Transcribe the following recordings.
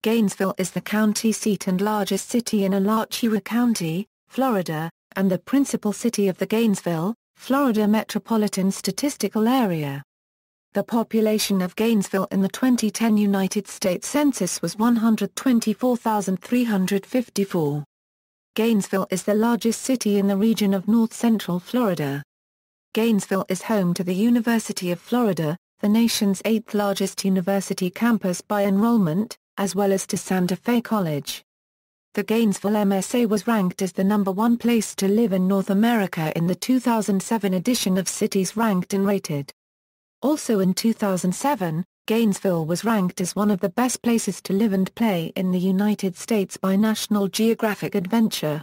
Gainesville is the county seat and largest city in Alachua County, Florida, and the principal city of the Gainesville, Florida Metropolitan Statistical Area. The population of Gainesville in the 2010 United States Census was 124,354. Gainesville is the largest city in the region of north-central Florida. Gainesville is home to the University of Florida, the nation's eighth-largest university campus by enrollment, as well as to Santa Fe College. The Gainesville MSA was ranked as the #1 place to live in North America in the 2007 edition of Cities Ranked and Rated. Also in 2007, Gainesville was ranked as one of the best places to live and play in the United States by National Geographic Adventure.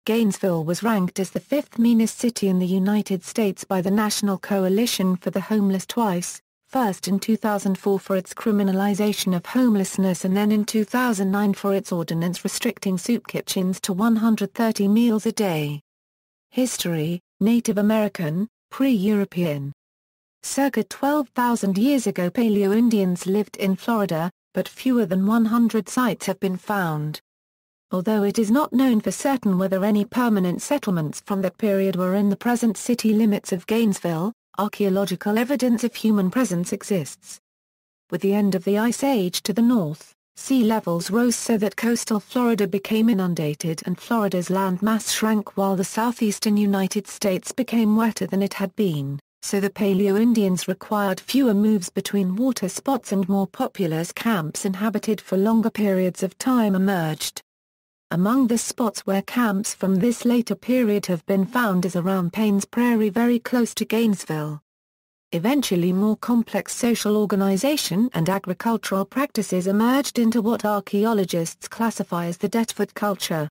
Gainesville was ranked as the 5th meanest city in the United States by the National Coalition for the Homeless twice, first in 2004 for its criminalization of homelessness and then in 2009 for its ordinance restricting soup kitchens to 130 meals a day. History: Native American, pre-European. Circa 12,000 years ago Paleo-Indians lived in Florida, but fewer than 100 sites have been found. Although it is not known for certain whether any permanent settlements from that period were in the present city limits of Gainesville, archaeological evidence of human presence exists. With the end of the Ice Age to the north, sea levels rose so that coastal Florida became inundated and Florida's land mass shrank while the southeastern United States became wetter than it had been, so the Paleo-Indians required fewer moves between water spots and more populous camps inhabited for longer periods of time emerged. Among the spots where camps from this later period have been found is around Payne's Prairie very close to Gainesville. Eventually more complex social organization and agricultural practices emerged into what archaeologists classify as the Detford culture.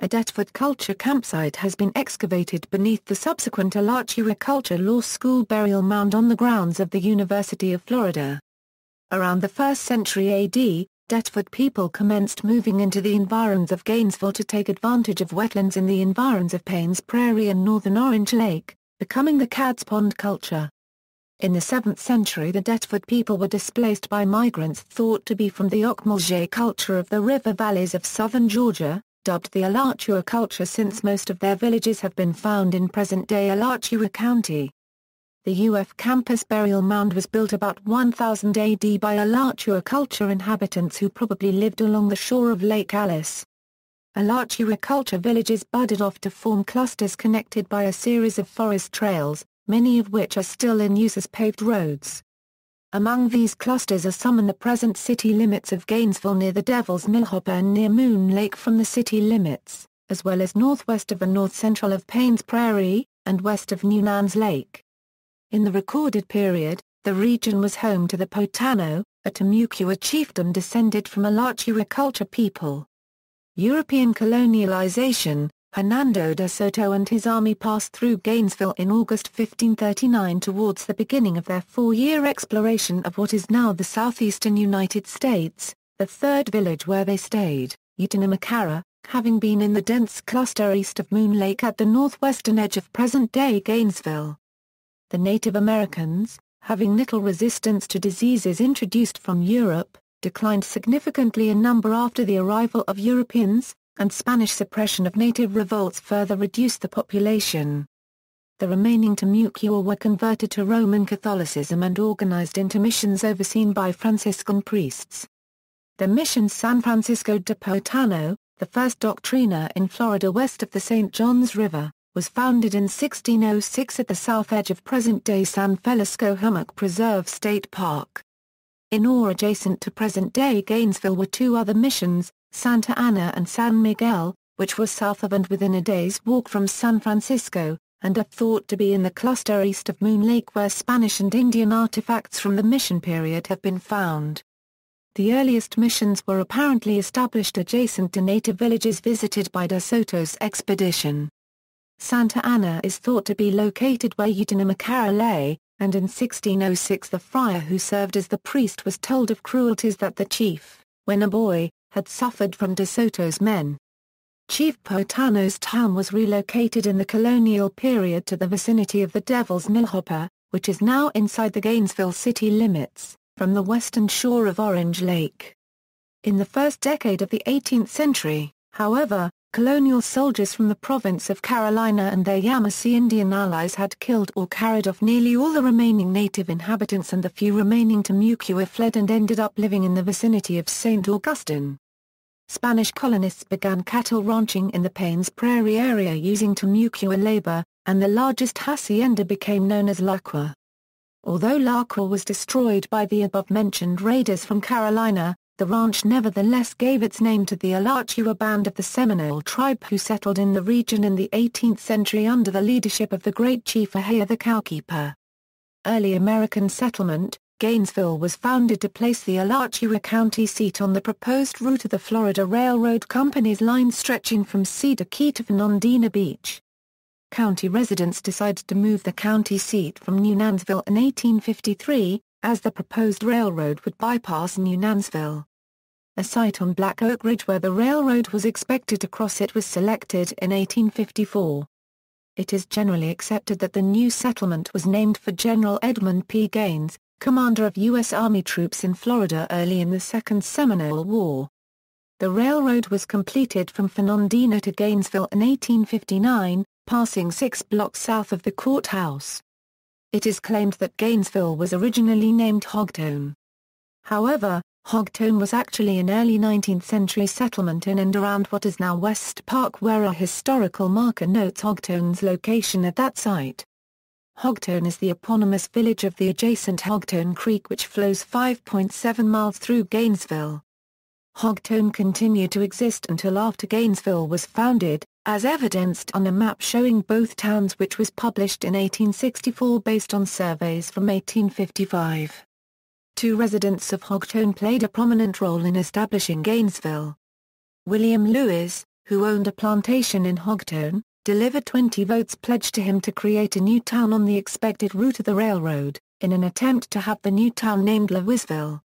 A Detford culture campsite has been excavated beneath the subsequent Alachua Culture Law School burial mound on the grounds of the University of Florida. Around the 1st century AD, Detford people commenced moving into the environs of Gainesville to take advantage of wetlands in the environs of Payne's Prairie and northern Orange Lake, becoming the Cad's Pond culture. In the 7th century the Detford people were displaced by migrants thought to be from the Ocmulgee culture of the river valleys of southern Georgia, dubbed the Alachua culture since most of their villages have been found in present-day Alachua County. The UF campus burial mound was built about 1000 AD by Alachua culture inhabitants who probably lived along the shore of Lake Alice. Alachua culture villages budded off to form clusters connected by a series of forest trails, many of which are still in use as paved roads. Among these clusters are some in the present city limits of Gainesville near the Devil's Millhopper and near Moon Lake from the city limits, as well as northwest of and north-central of Payne's Prairie, and west of Newlands Lake. In the recorded period, the region was home to the Potano, a Timucua chiefdom descended from Alachua culture people. European colonialization: Hernando de Soto and his army passed through Gainesville in August 1539 towards the beginning of their 4-year exploration of what is now the southeastern United States. The third village where they stayed, Untitled, having been in the dense cluster east of Moon Lake at the northwestern edge of present-day Gainesville. The Native Americans, having little resistance to diseases introduced from Europe, declined significantly in number after the arrival of Europeans, and Spanish suppression of native revolts further reduced the population. The remaining Timucua were converted to Roman Catholicism and organized into missions overseen by Franciscan priests. The mission San Francisco de Potano, the first doctrina in Florida west of the St. Johns River, was founded in 1606 at the south edge of present-day San Felicio Hummock Preserve State Park. In or adjacent to present-day Gainesville were two other missions, Santa Ana and San Miguel, which were south of and within a day's walk from San Francisco, and are thought to be in the cluster east of Moon Lake where Spanish and Indian artifacts from the mission period have been found. The earliest missions were apparently established adjacent to native villages visited by de Soto's expedition. Santa Ana is thought to be located where Untitled lay, and in 1606 the friar who served as the priest was told of cruelties that the chief, when a boy, had suffered from de Soto's men. Chief Potano's town was relocated in the colonial period to the vicinity of the Devil's Millhopper, which is now inside the Gainesville city limits, from the western shore of Orange Lake. In the first decade of the 18th century, however, colonial soldiers from the province of Carolina and their Yamasee Indian allies had killed or carried off nearly all the remaining native inhabitants, and the few remaining Timucua fled and ended up living in the vicinity of St. Augustine. Spanish colonists began cattle ranching in the Paynes Prairie area using Timucua labor, and the largest hacienda became known as Alachua. Although Alachua was destroyed by the above-mentioned raiders from Carolina, the ranch nevertheless gave its name to the Alachua band of the Seminole tribe who settled in the region in the 18th century under the leadership of the great chief Ahia the Cowkeeper. Early American settlement, Gainesville was founded to place the Alachua County seat on the proposed route of the Florida Railroad Company's line stretching from Cedar Key to Fernandina Beach. County residents decided to move the county seat from New Nansville in 1853, as the proposed railroad would bypass New Nansville. A site on Black Oak Ridge where the railroad was expected to cross it was selected in 1854. It is generally accepted that the new settlement was named for General Edmund P. Gaines, commander of U.S. Army troops in Florida early in the Second Seminole War. The railroad was completed from Fernandina to Gainesville in 1859, passing 6 blocks south of the courthouse. It is claimed that Gainesville was originally named Hogtown. However, Hogtown was actually an early 19th century settlement in and around what is now West Park, where a historical marker notes Hogtown's location at that site. Hogtown is the eponymous village of the adjacent Hogtown Creek, which flows 5.7 miles through Gainesville. Hogtown continued to exist until after Gainesville was founded, as evidenced on a map showing both towns, which was published in 1864 based on surveys from 1855. 2 residents of Hogtown played a prominent role in establishing Gainesville. William Lewis, who owned a plantation in Hogtown, delivered 20 votes pledged to him to create a new town on the expected route of the railroad, in an attempt to have the new town named Lewisville.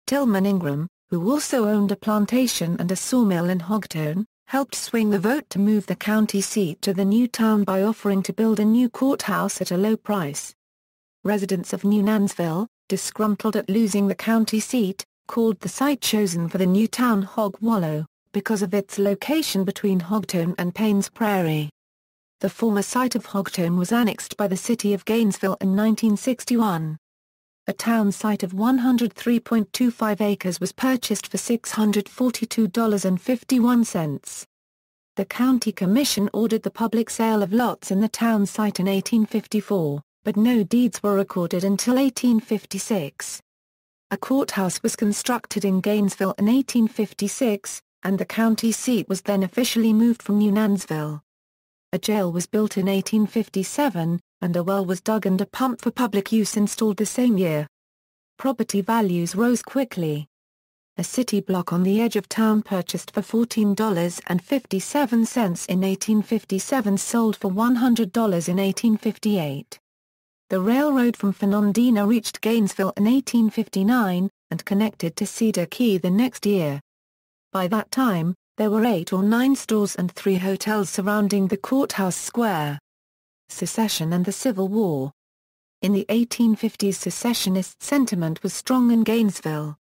Tillman Ingram, who also owned a plantation and a sawmill in Hogtown, helped swing the vote to move the county seat to the new town by offering to build a new courthouse at a low price. Residents of New Nansville, disgruntled at losing the county seat, called the site chosen for the new town Hog Wallow, because of its location between Hogtown and Paynes Prairie. The former site of Hogtown was annexed by the city of Gainesville in 1961. A town site of 103.25 acres was purchased for $642.51. The county commission ordered the public sale of lots in the town site in 1854, but no deeds were recorded until 1856. A courthouse was constructed in Gainesville in 1856, and the county seat was then officially moved from New Nansville. A jail was built in 1857, and a well was dug and a pump for public use installed the same year. Property values rose quickly. A city block on the edge of town purchased for $14.57 in 1857 sold for $100 in 1858. The railroad from Fernandina reached Gainesville in 1859, and connected to Cedar Key the next year. By that time, there were 8 or 9 stores and 3 hotels surrounding the courthouse square. Secession and the Civil War. In the 1850s, secessionist sentiment was strong in Gainesville.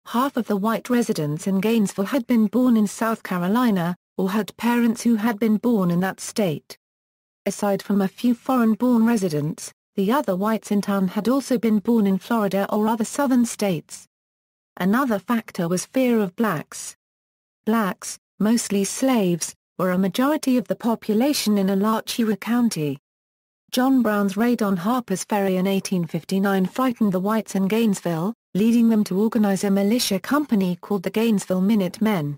Half of the white residents in Gainesville had been born in South Carolina, or had parents who had been born in that state. Aside from a few foreign-born residents, the other whites in town had also been born in Florida or other southern states. Another factor was fear of blacks. Blacks, mostly slaves, were a majority of the population in Alachua County. John Brown's raid on Harper's Ferry in 1859 frightened the whites in Gainesville, leading them to organize a militia company called the Gainesville Minutemen.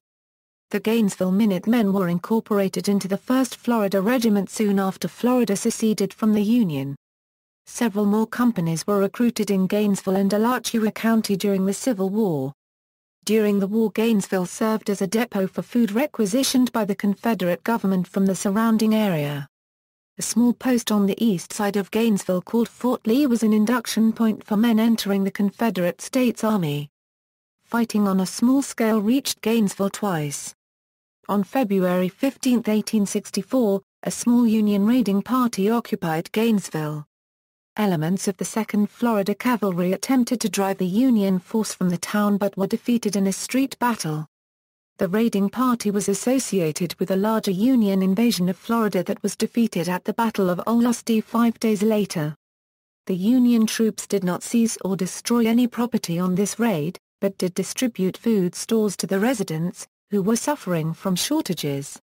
The Gainesville Minutemen were incorporated into the 1st Florida Regiment soon after Florida seceded from the Union. Several more companies were recruited in Gainesville and Alachua County during the Civil War. During the war, Gainesville served as a depot for food requisitioned by the Confederate government from the surrounding area. A small post on the east side of Gainesville called Fort Lee was an induction point for men entering the Confederate States Army. Fighting on a small scale reached Gainesville twice. On February 15, 1864, a small Union raiding party occupied Gainesville. Elements of the 2nd Florida Cavalry attempted to drive the Union force from the town but were defeated in a street battle. The raiding party was associated with a larger Union invasion of Florida that was defeated at the Battle of Olustee 5 days later. The Union troops did not seize or destroy any property on this raid, but did distribute food stores to the residents, who were suffering from shortages.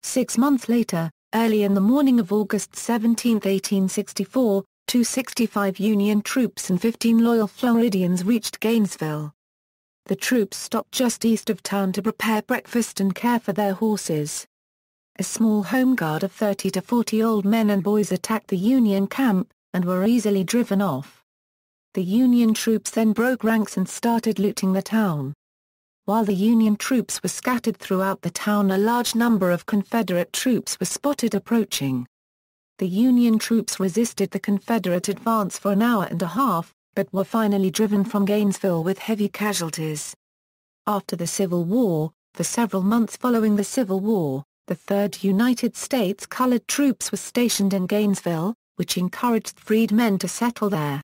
6 months later, early in the morning of August 17, 1864, 265 Union troops and 15 loyal Floridians reached Gainesville. The troops stopped just east of town to prepare breakfast and care for their horses. A small home guard of 30 to 40 old men and boys attacked the Union camp, and were easily driven off. The Union troops then broke ranks and started looting the town. While the Union troops were scattered throughout the town, a large number of Confederate troops were spotted approaching. The Union troops resisted the Confederate advance for an hour and a half, but were finally driven from Gainesville with heavy casualties. After the Civil War, for several months following the Civil War, the 3rd United States Colored Troops were stationed in Gainesville, which encouraged freedmen to settle there.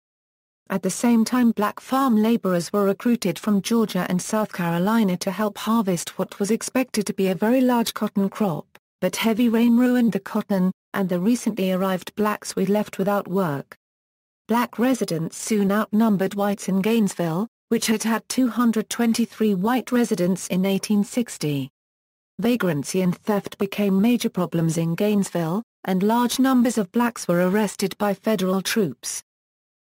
At the same time, black farm laborers were recruited from Georgia and South Carolina to help harvest what was expected to be a very large cotton crop, but heavy rain ruined the cotton, and the recently arrived blacks were left without work. Black residents soon outnumbered whites in Gainesville, which had had 223 white residents in 1860. Vagrancy and theft became major problems in Gainesville, and large numbers of blacks were arrested by federal troops.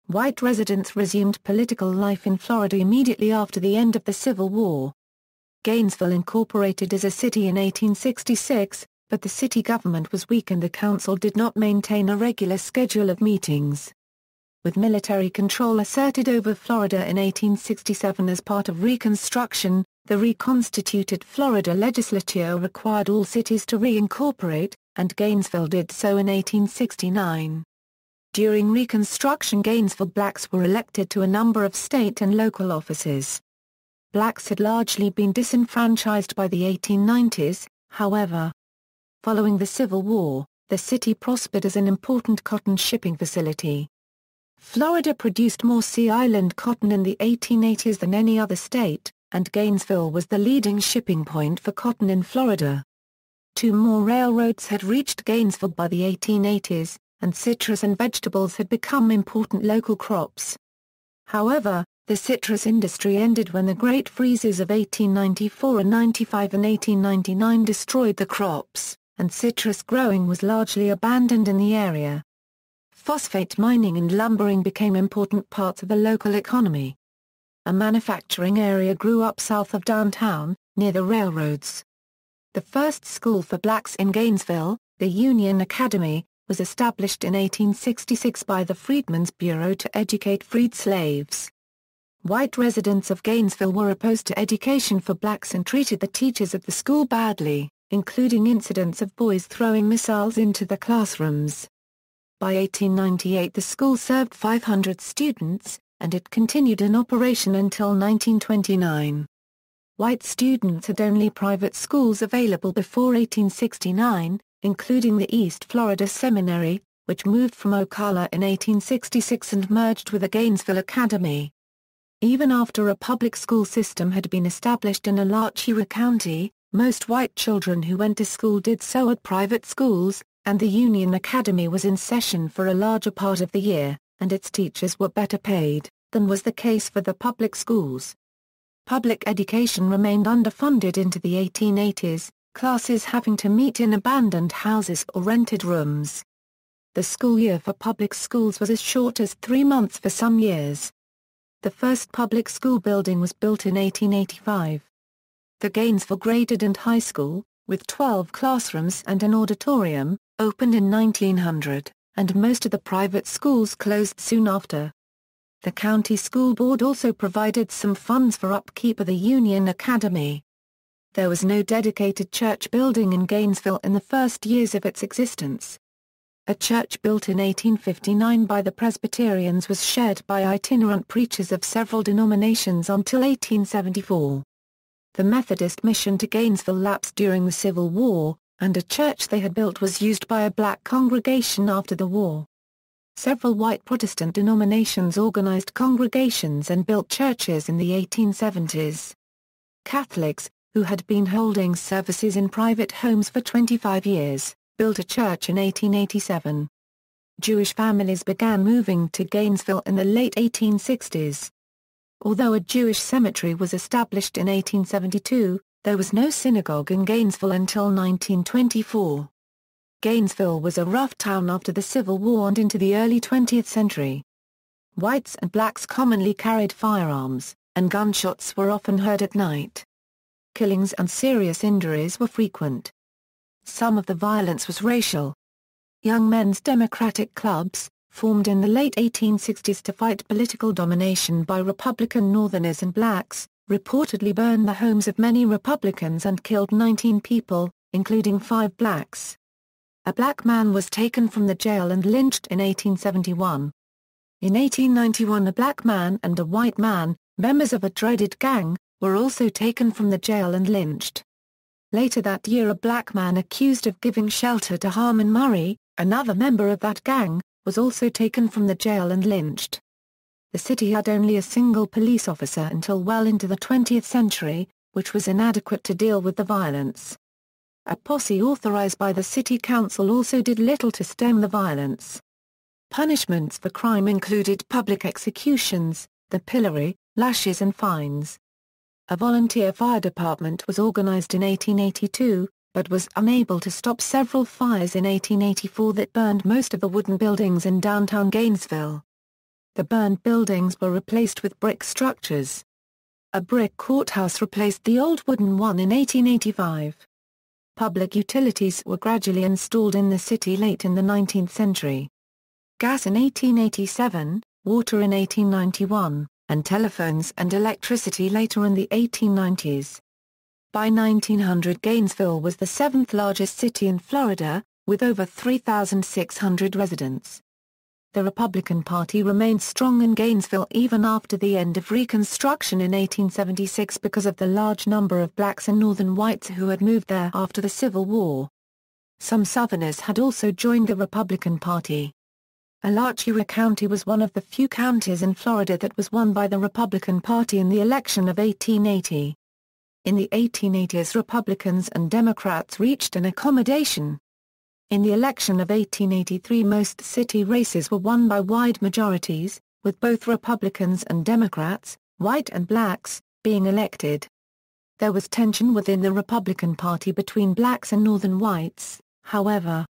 White residents resumed political life in Florida immediately after the end of the Civil War. Gainesville incorporated as a city in 1866, but the city government was weak and the council did not maintain a regular schedule of meetings. With military control asserted over Florida in 1867 as part of Reconstruction, the reconstituted Florida legislature required all cities to reincorporate, and Gainesville did so in 1869. During Reconstruction, Gainesville blacks were elected to a number of state and local offices. Blacks had largely been disenfranchised by the 1890s, however. Following the Civil War, the city prospered as an important cotton shipping facility. Florida produced more Sea Island cotton in the 1880s than any other state, and Gainesville was the leading shipping point for cotton in Florida. 2 more railroads had reached Gainesville by the 1880s, and citrus and vegetables had become important local crops. However, the citrus industry ended when the Great Freezes of 1894 and 95 and 1899 destroyed the crops, and citrus growing was largely abandoned in the area. Phosphate mining and lumbering became important parts of the local economy. A manufacturing area grew up south of downtown, near the railroads. The first school for blacks in Gainesville, the Union Academy, was established in 1866 by the Freedmen's Bureau to educate freed slaves. White residents of Gainesville were opposed to education for blacks and treated the teachers of the school badly, including incidents of boys throwing missiles into the classrooms. By 1898 the school served 500 students, and it continued in operation until 1929. White students had only private schools available before 1869, including the East Florida Seminary, which moved from Ocala in 1866 and merged with the Gainesville Academy. Even after a public school system had been established in Alachua County, most white children who went to school did so at private schools, and the Union Academy was in session for a larger part of the year, and its teachers were better paid than was the case for the public schools. Public education remained underfunded into the 1880s, classes having to meet in abandoned houses or rented rooms. The school year for public schools was as short as 3 months for some years. The first public school building was built in 1885. The Gainesville Graded and High School, with 12 classrooms and an auditorium, opened in 1900, and most of the private schools closed soon after. The county school board also provided some funds for upkeep of the Union Academy. There was no dedicated church building in Gainesville in the first years of its existence. A church built in 1859 by the Presbyterians was shared by itinerant preachers of several denominations until 1874. The Methodist mission to Gainesville lapsed during the Civil War, and a church they had built was used by a black congregation after the war. Several white Protestant denominations organized congregations and built churches in the 1870s. Catholics, who had been holding services in private homes for 25 years, built a church in 1887. Jewish families began moving to Gainesville in the late 1860s. Although a Jewish cemetery was established in 1872, there was no synagogue in Gainesville until 1924. Gainesville was a rough town after the Civil War and into the early 20th century. Whites and blacks commonly carried firearms, and gunshots were often heard at night. Killings and serious injuries were frequent. Some of the violence was racial. Young men's democratic clubs, formed in the late 1860s to fight political domination by Republican Northerners and blacks, reportedly burned the homes of many Republicans and killed 19 people, including 5 blacks. A black man was taken from the jail and lynched in 1871. In 1891 a black man and a white man, members of a dreaded gang, were also taken from the jail and lynched. Later that year a black man accused of giving shelter to Harmon Murray, another member of that gang, was also taken from the jail and lynched. The city had only a single police officer until well into the 20th century, which was inadequate to deal with the violence. A posse authorized by the city council also did little to stem the violence. Punishments for crime included public executions, the pillory, lashes and fines. A volunteer fire department was organized in 1882, but was unable to stop several fires in 1884 that burned most of the wooden buildings in downtown Gainesville. The burned buildings were replaced with brick structures. A brick courthouse replaced the old wooden one in 1885. Public utilities were gradually installed in the city late in the 19th century. Gas in 1887, water in 1891, and telephones and electricity later in the 1890s. By 1900 Gainesville was the 7th largest city in Florida, with over 3,600 residents. The Republican Party remained strong in Gainesville even after the end of Reconstruction in 1876 because of the large number of blacks and northern whites who had moved there after the Civil War. Some Southerners had also joined the Republican Party. Alachua County was one of the few counties in Florida that was won by the Republican Party in the election of 1880. In the 1880s Republicans and Democrats reached an accommodation. In the election of 1883 most city races were won by wide majorities, with both Republicans and Democrats, white and blacks, being elected. There was tension within the Republican Party between blacks and northern whites, however.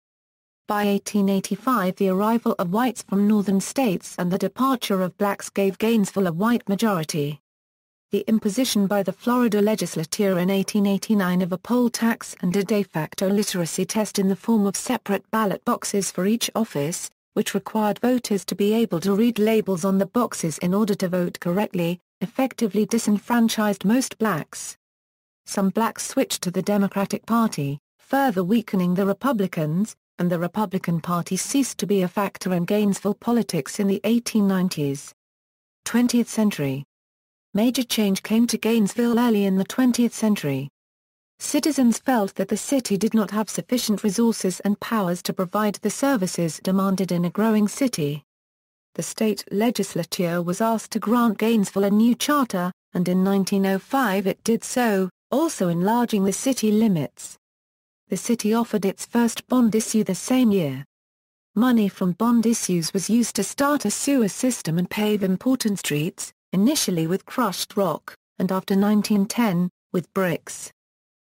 By 1885 the arrival of whites from northern states and the departure of blacks gave Gainesville a white majority. The imposition by the Florida legislature in 1889 of a poll tax and a de facto literacy test in the form of separate ballot boxes for each office, which required voters to be able to read labels on the boxes in order to vote correctly, effectively disenfranchised most blacks. Some blacks switched to the Democratic Party, further weakening the Republicans, and the Republican Party ceased to be a factor in Gainesville politics in the 1890s. 20th century. Major change came to Gainesville early in the 20th century. Citizens felt that the city did not have sufficient resources and powers to provide the services demanded in a growing city. The state legislature was asked to grant Gainesville a new charter, and in 1905 it did so, also enlarging the city limits. The city offered its first bond issue the same year. Money from bond issues was used to start a sewer system and pave important streets, initially with crushed rock, and after 1910, with bricks.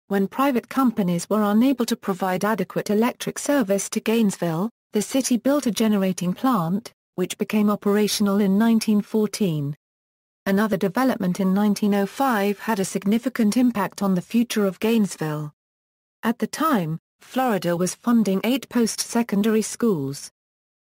When private companies were unable to provide adequate electric service to Gainesville, the city built a generating plant, which became operational in 1914. Another development in 1905 had a significant impact on the future of Gainesville. At the time, Florida was funding 8 post-secondary schools.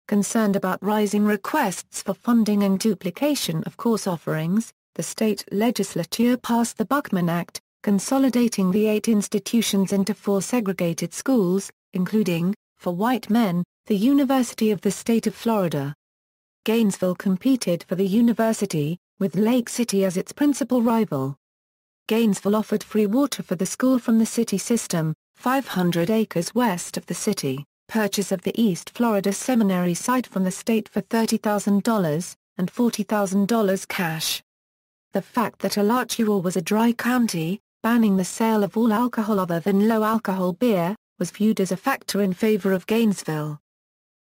Concerned about rising requests for funding and duplication of course offerings, the state legislature passed the Buckman Act, consolidating the 8 institutions into 4 segregated schools, including, for white men, the University of the State of Florida. Gainesville competed for the university, with Lake City as its principal rival. Gainesville offered free water for the school from the city system, 500 acres west of the city. purchase of the East Florida Seminary site from the state for $30,000, and $40,000 cash. The fact that Alachua was a dry county, banning the sale of all alcohol other than low-alcohol beer, was viewed as a factor in favor of Gainesville.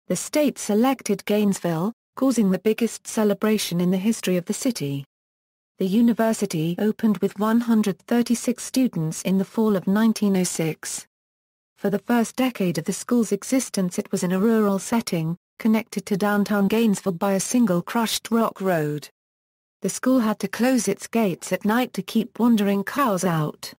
The state selected Gainesville, causing the biggest celebration in the history of the city. The university opened with 136 students in the fall of 1906. For the first decade of the school's existence it was in a rural setting, connected to downtown Gainesville by a single crushed rock road. The school had to close its gates at night to keep wandering cows out.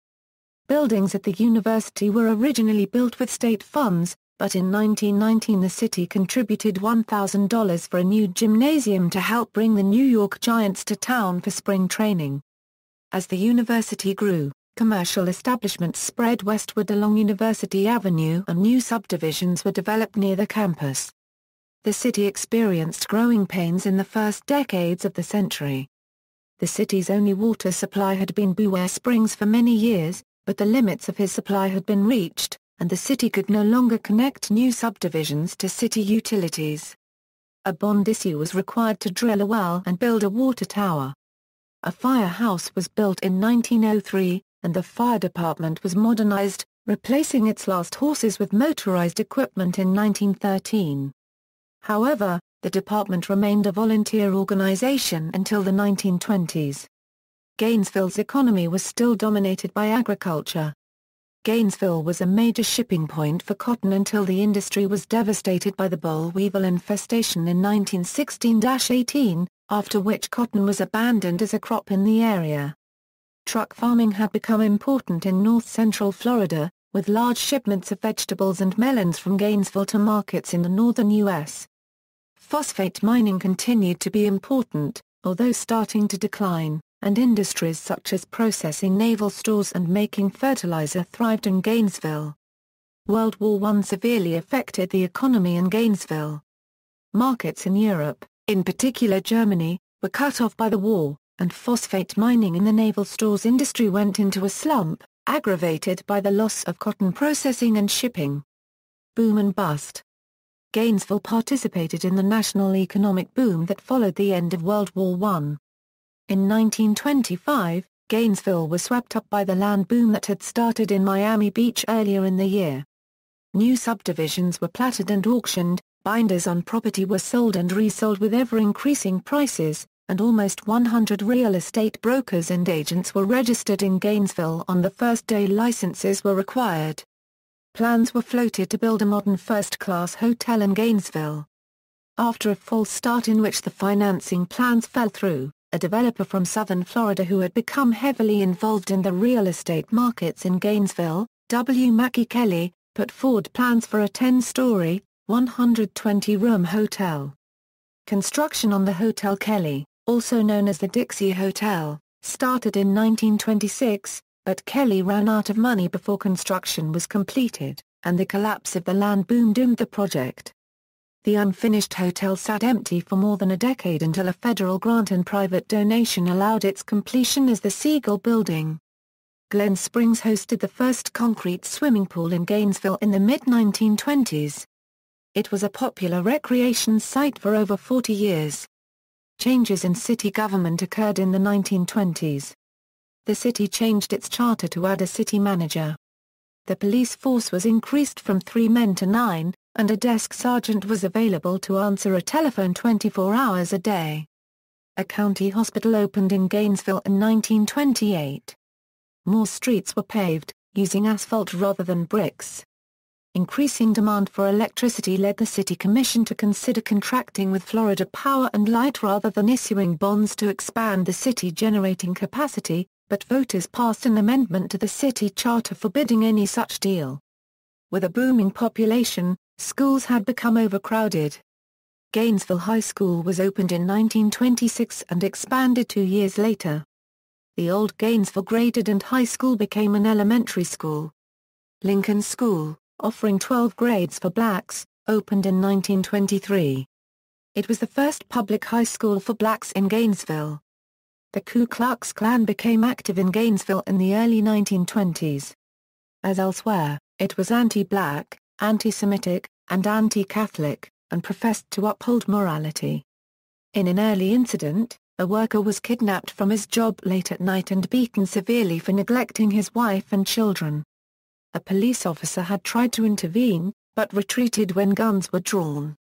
Buildings at the university were originally built with state funds, but in 1919 the city contributed $1,000 for a new gymnasium to help bring the New York Giants to town for spring training. As the university grew, commercial establishments spread westward along University Avenue and new subdivisions were developed near the campus. The city experienced growing pains in the first decades of the century. The city's only water supply had been Bower Springs for many years, but the limits of his supply had been reached, and the city could no longer connect new subdivisions to city utilities. A bond issue was required to drill a well and build a water tower. A firehouse was built in 1903, and the fire department was modernized, replacing its last horses with motorized equipment in 1913. However, the department remained a volunteer organization until the 1920s. Gainesville's economy was still dominated by agriculture. Gainesville was a major shipping point for cotton until the industry was devastated by the boll weevil infestation in 1916-18, after which cotton was abandoned as a crop in the area. Truck farming had become important in north-central Florida, with large shipments of vegetables and melons from Gainesville to markets in the northern U.S. Phosphate mining continued to be important, although starting to decline, and industries such as processing naval stores and making fertilizer thrived in Gainesville. World War I severely affected the economy in Gainesville. Markets in Europe, in particular Germany, were cut off by the war, and phosphate mining in the naval stores industry went into a slump, aggravated by the loss of cotton processing and shipping. Boom and bust. Gainesville participated in the national economic boom that followed the end of World War I. In 1925, Gainesville was swept up by the land boom that had started in Miami Beach earlier in the year. New subdivisions were platted and auctioned, binders on property were sold and resold with ever-increasing prices, and almost 100 real estate brokers and agents were registered in Gainesville on the first day licenses were required. Plans were floated to build a modern first-class hotel in Gainesville. After a false start in which the financing plans fell through, a developer from southern Florida who had become heavily involved in the real estate markets in Gainesville, W. Mackey Kelly, put forward plans for a 10-story, 120-room hotel. Construction on the Hotel Kelly, also known as the Dixie Hotel, started in 1926, but Kelly ran out of money before construction was completed, and the collapse of the land boom doomed the project. The unfinished hotel sat empty for more than a decade until a federal grant and private donation allowed its completion as the Siegel Building. Glen Springs hosted the first concrete swimming pool in Gainesville in the mid-1920s. It was a popular recreation site for over 40 years. Changes in city government occurred in the 1920s. The city changed its charter to add a city manager. The police force was increased from 3 men to 9, and a desk sergeant was available to answer a telephone 24 hours a day. A county hospital opened in Gainesville in 1928. More streets were paved, using asphalt rather than bricks. Increasing demand for electricity led the city commission to consider contracting with Florida Power and Light rather than issuing bonds to expand the city generating capacity, but voters passed an amendment to the city charter forbidding any such deal. With a booming population, schools had become overcrowded. Gainesville High School was opened in 1926 and expanded 2 years later. The old Gainesville Graded and High School became an elementary school. Lincoln School, offering 12 grades for blacks, opened in 1923. It was the first public high school for blacks in Gainesville. The Ku Klux Klan became active in Gainesville in the early 1920s. As elsewhere, it was anti-black, anti-Semitic, and anti-Catholic, and professed to uphold morality. In an early incident, a worker was kidnapped from his job late at night and beaten severely for neglecting his wife and children. A police officer had tried to intervene, but retreated when guns were drawn.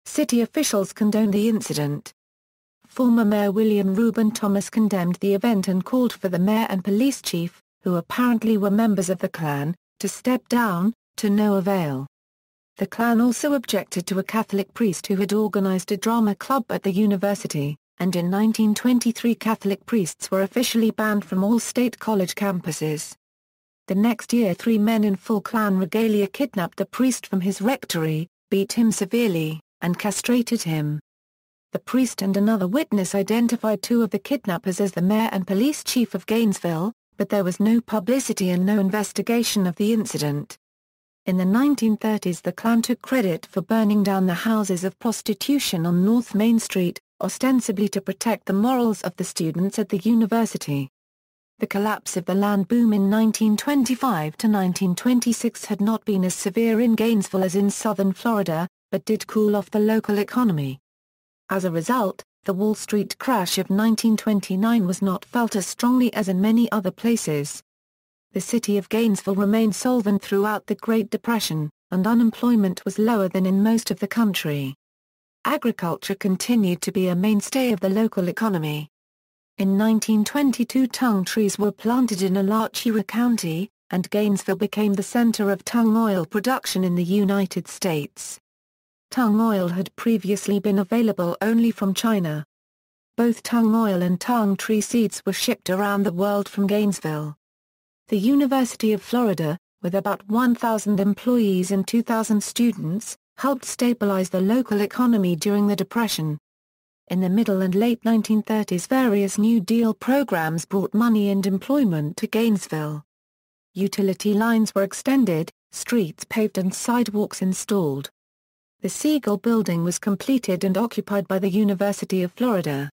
City officials condoned the incident. Former Mayor William Reuben Thomas condemned the event and called for the mayor and police chief, who apparently were members of the Klan, to step down, to no avail. The Klan also objected to a Catholic priest who had organized a drama club at the university, and in 1923 Catholic priests were officially banned from all state college campuses. The next year 3 men in full Klan regalia kidnapped the priest from his rectory, beat him severely, and castrated him. The priest and another witness identified 2 of the kidnappers as the mayor and police chief of Gainesville, but there was no publicity and no investigation of the incident. In the 1930s the Klan took credit for burning down the houses of prostitution on North Main Street, ostensibly to protect the morals of the students at the university. The collapse of the land boom in 1925 to 1926 had not been as severe in Gainesville as in southern Florida, but did cool off the local economy. As a result, the Wall Street crash of 1929 was not felt as strongly as in many other places. The city of Gainesville remained solvent throughout the Great Depression, and unemployment was lower than in most of the country. Agriculture continued to be a mainstay of the local economy. In 1922 tung trees were planted in Alachua County, and Gainesville became the center of tung oil production in the United States. Tung oil had previously been available only from China. Both tung oil and tung tree seeds were shipped around the world from Gainesville. The University of Florida, with about 1,000 employees and 2,000 students, helped stabilize the local economy during the Depression. In the middle and late 1930s various New Deal programs brought money and employment to Gainesville. Utility lines were extended, streets paved and sidewalks installed. The Siegel Building was completed and occupied by the University of Florida.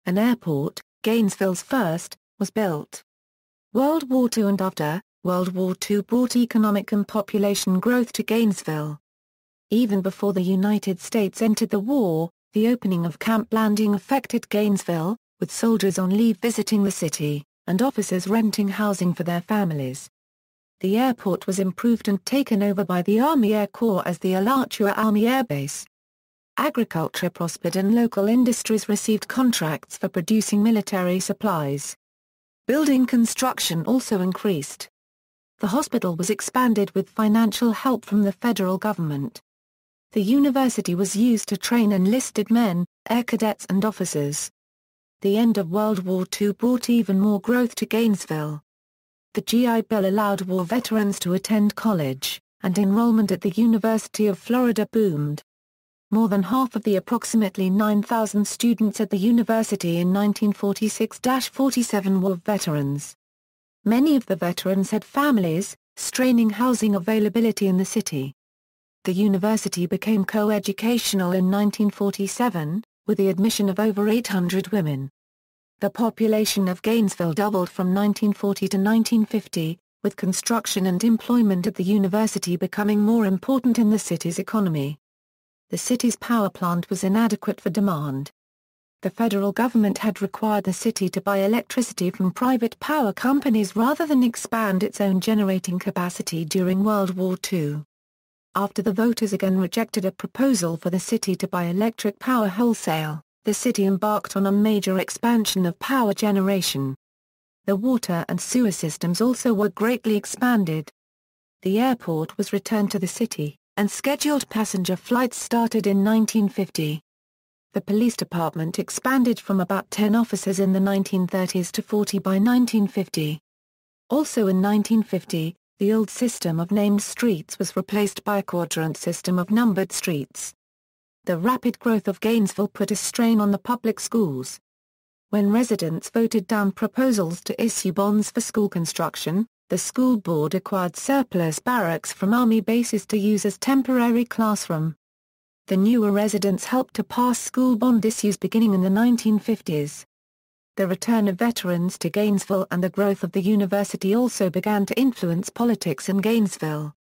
An airport, Gainesville's first, was built. World War II and after, World War II brought economic and population growth to Gainesville. Even before the United States entered the war, the opening of Camp Landing affected Gainesville, with soldiers on leave visiting the city, and officers renting housing for their families. The airport was improved and taken over by the Army Air Corps as the Alachua Army Air Base. Agriculture prospered and local industries received contracts for producing military supplies. Building construction also increased. The hospital was expanded with financial help from the federal government. The university was used to train enlisted men, air cadets and officers. The end of World War II brought even more growth to Gainesville. The GI Bill allowed war veterans to attend college, and enrollment at the University of Florida boomed. More than half of the approximately 9,000 students at the university in 1946-47 were veterans. Many of the veterans had families, straining housing availability in the city. The university became co-educational in 1947, with the admission of over 800 women. The population of Gainesville doubled from 1940 to 1950, with construction and employment at the university becoming more important in the city's economy. The city's power plant was inadequate for demand. The federal government had required the city to buy electricity from private power companies rather than expand its own generating capacity during World War II. After the voters again rejected a proposal for the city to buy electric power wholesale, the city embarked on a major expansion of power generation. The water and sewer systems also were greatly expanded. The airport was returned to the city, and scheduled passenger flights started in 1950. The police department expanded from about 10 officers in the 1930s to 40 by 1950. Also in 1950, the old system of named streets was replaced by a quadrant system of numbered streets. The rapid growth of Gainesville put a strain on the public schools. When residents voted down proposals to issue bonds for school construction, the school board acquired surplus barracks from Army bases to use as temporary classroom. The newer residents helped to pass school bond issues beginning in the 1950s. The return of veterans to Gainesville and the growth of the university also began to influence politics in Gainesville.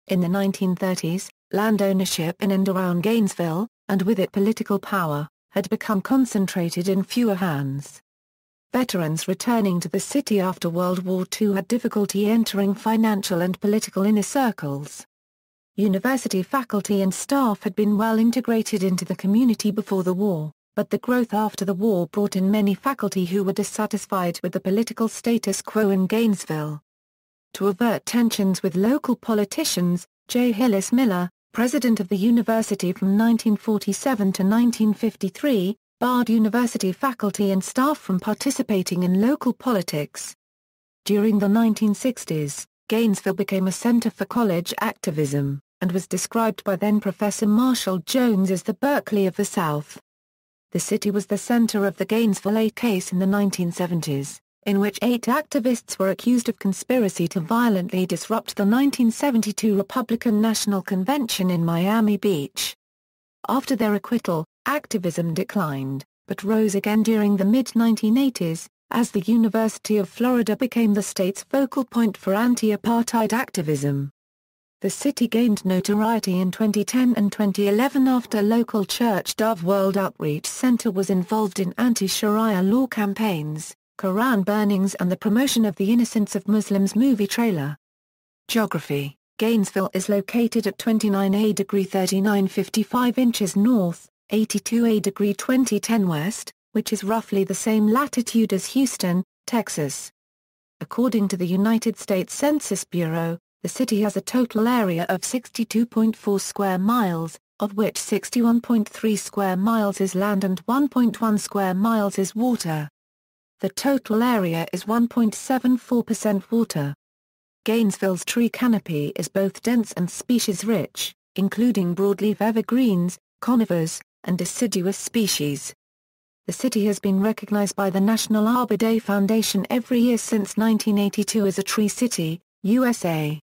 In the 1930s, land ownership in and around Gainesville, and with it political power, had become concentrated in fewer hands. Veterans returning to the city after World War II had difficulty entering financial and political inner circles. University faculty and staff had been well integrated into the community before the war, but the growth after the war brought in many faculty who were dissatisfied with the political status quo in Gainesville. To avert tensions with local politicians, J. Hillis Miller, president of the university from 1947 to 1953, barred university faculty and staff from participating in local politics. During the 1960s, Gainesville became a center for college activism, and was described by then-Professor Marshall Jones as the Berkeley of the South. The city was the center of the Gainesville 8 case in the 1970s, in which 8 activists were accused of conspiracy to violently disrupt the 1972 Republican National Convention in Miami Beach. After their acquittal, activism declined, but rose again during the mid-1980s, as the University of Florida became the state's focal point for anti-apartheid activism. The city gained notoriety in 2010 and 2011 after local church Dove World Outreach Center was involved in anti-Sharia law campaigns, Quran burnings and the promotion of the Innocence of Muslims movie trailer. Geography: Gainesville is located at 29°, 39'55" north, 82° 20'10" west, which is roughly the same latitude as Houston, Texas. According to the United States Census Bureau, the city has a total area of 62.4 square miles, of which 61.3 square miles is land and 1.1 square miles is water. The total area is 1.74% water. Gainesville's tree canopy is both dense and species-rich, including broadleaf evergreens, conifers, and deciduous species. The city has been recognized by the National Arbor Day Foundation every year since 1982 as a Tree City, USA.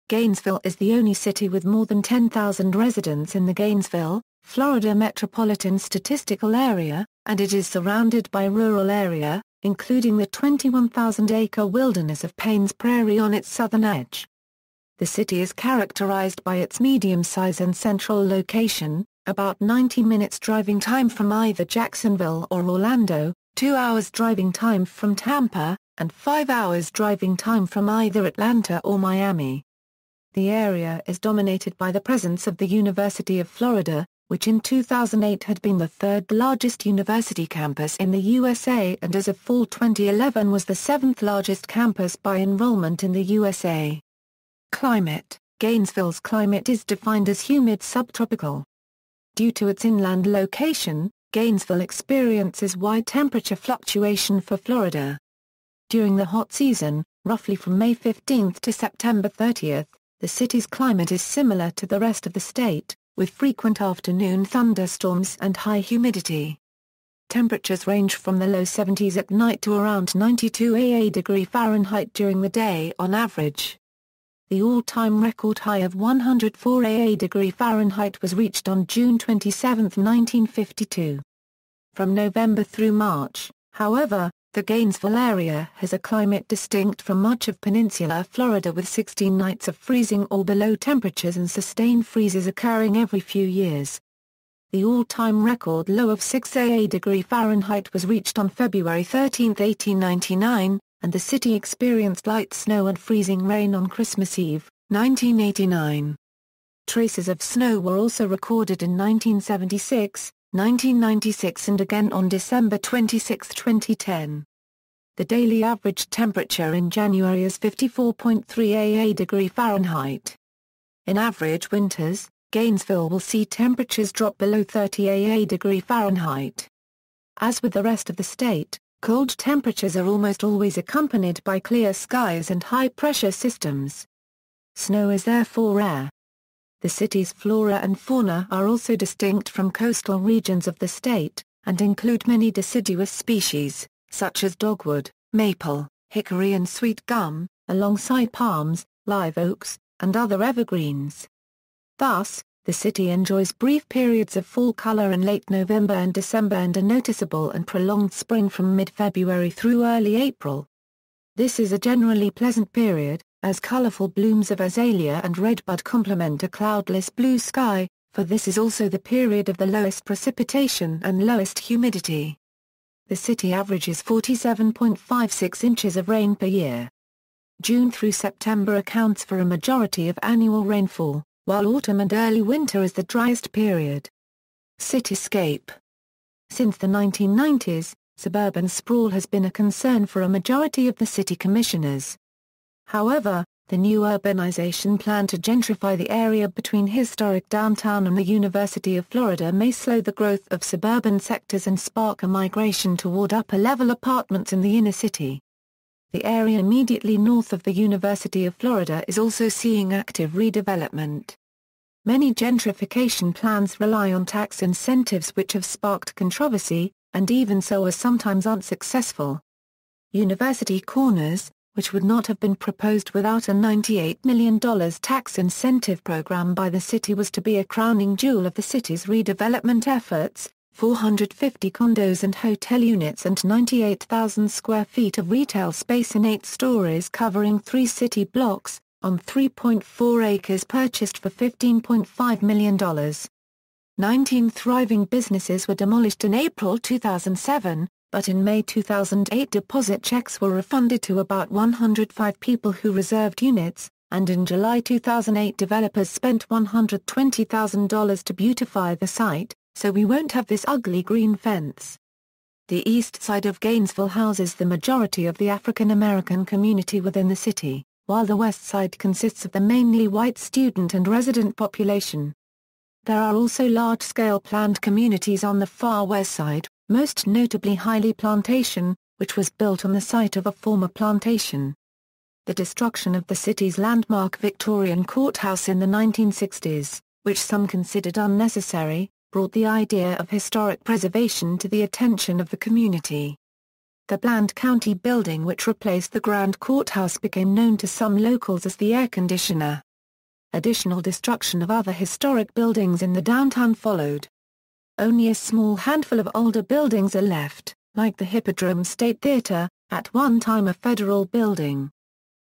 Gainesville is the only city with more than 10,000 residents in the Gainesville, Florida Metropolitan Statistical Area, and it is surrounded by rural area, including the 21,000-acre wilderness of Paynes Prairie on its southern edge. The city is characterized by its medium size and central location, about 90 minutes driving time from either Jacksonville or Orlando, 2 hours driving time from Tampa, and 5 hours driving time from either Atlanta or Miami. The area is dominated by the presence of the University of Florida, which in 2008 had been the third largest university campus in the USA and as of fall 2011 was the seventh largest campus by enrollment in the USA. Climate: Gainesville's climate is defined as humid subtropical. Due to its inland location, Gainesville experiences wide temperature fluctuation for Florida. During the hot season, roughly from May 15 to September 30, the city's climate is similar to the rest of the state, with frequent afternoon thunderstorms and high humidity. Temperatures range from the low 70s at night to around 92°C Fahrenheit during the day on average. The all-time record high of 104°C Fahrenheit was reached on June 27, 1952. From November through March, however, the Gainesville area has a climate distinct from much of peninsular Florida with 16 nights of freezing or below temperatures and sustained freezes occurring every few years. The all-time record low of 6°C Fahrenheit was reached on February 13, 1899, and the city experienced light snow and freezing rain on Christmas Eve, 1989. Traces of snow were also recorded in 1976, 1996 and again on December 26, 2010. The daily average temperature in January is 54.3°C Fahrenheit. In average winters, Gainesville will see temperatures drop below 30°C Fahrenheit. As with the rest of the state, cold temperatures are almost always accompanied by clear skies and high-pressure systems. Snow is therefore rare. The city's flora and fauna are also distinct from coastal regions of the state, and include many deciduous species, such as dogwood, maple, hickory and sweet gum, alongside palms, live oaks, and other evergreens. Thus, the city enjoys brief periods of fall color in late November and December and a noticeable and prolonged spring from mid-February through early April. This is a generally pleasant period, as colorful blooms of azalea and redbud complement a cloudless blue sky, for this is also the period of the lowest precipitation and lowest humidity. The city averages 47.56 inches of rain per year. June through September accounts for a majority of annual rainfall, while autumn and early winter is the driest period. Cityscape. Since the 1990s, suburban sprawl has been a concern for a majority of the city commissioners. However, the new urbanization plan to gentrify the area between historic downtown and the University of Florida may slow the growth of suburban sectors and spark a migration toward upper-level apartments in the inner city. The area immediately north of the University of Florida is also seeing active redevelopment. Many gentrification plans rely on tax incentives which have sparked controversy, and even so are sometimes unsuccessful. University Corners, which would not have been proposed without a $98 million tax incentive program by the city, was to be a crowning jewel of the city's redevelopment efforts. 450 condos and hotel units and 98,000 square feet of retail space in 8 stories covering 3 city blocks, on 3.4 acres purchased for $15.5 million. 19 thriving businesses were demolished in April 2007, but in May 2008 deposit checks were refunded to about 105 people who reserved units, and in July 2008 developers spent $120,000 to beautify the site, so we won't have this ugly green fence. The east side of Gainesville houses the majority of the African American community within the city, while the west side consists of the mainly white student and resident population. There are also large-scale planned communities on the far west side, most notably Hiley Plantation, which was built on the site of a former plantation. The destruction of the city's landmark Victorian Courthouse in the 1960s, which some considered unnecessary, brought the idea of historic preservation to the attention of the community. The Bland County building which replaced the Grand Courthouse became known to some locals as the air conditioner. Additional destruction of other historic buildings in the downtown followed. Only a small handful of older buildings are left, like the Hippodrome State Theater, at one time a federal building.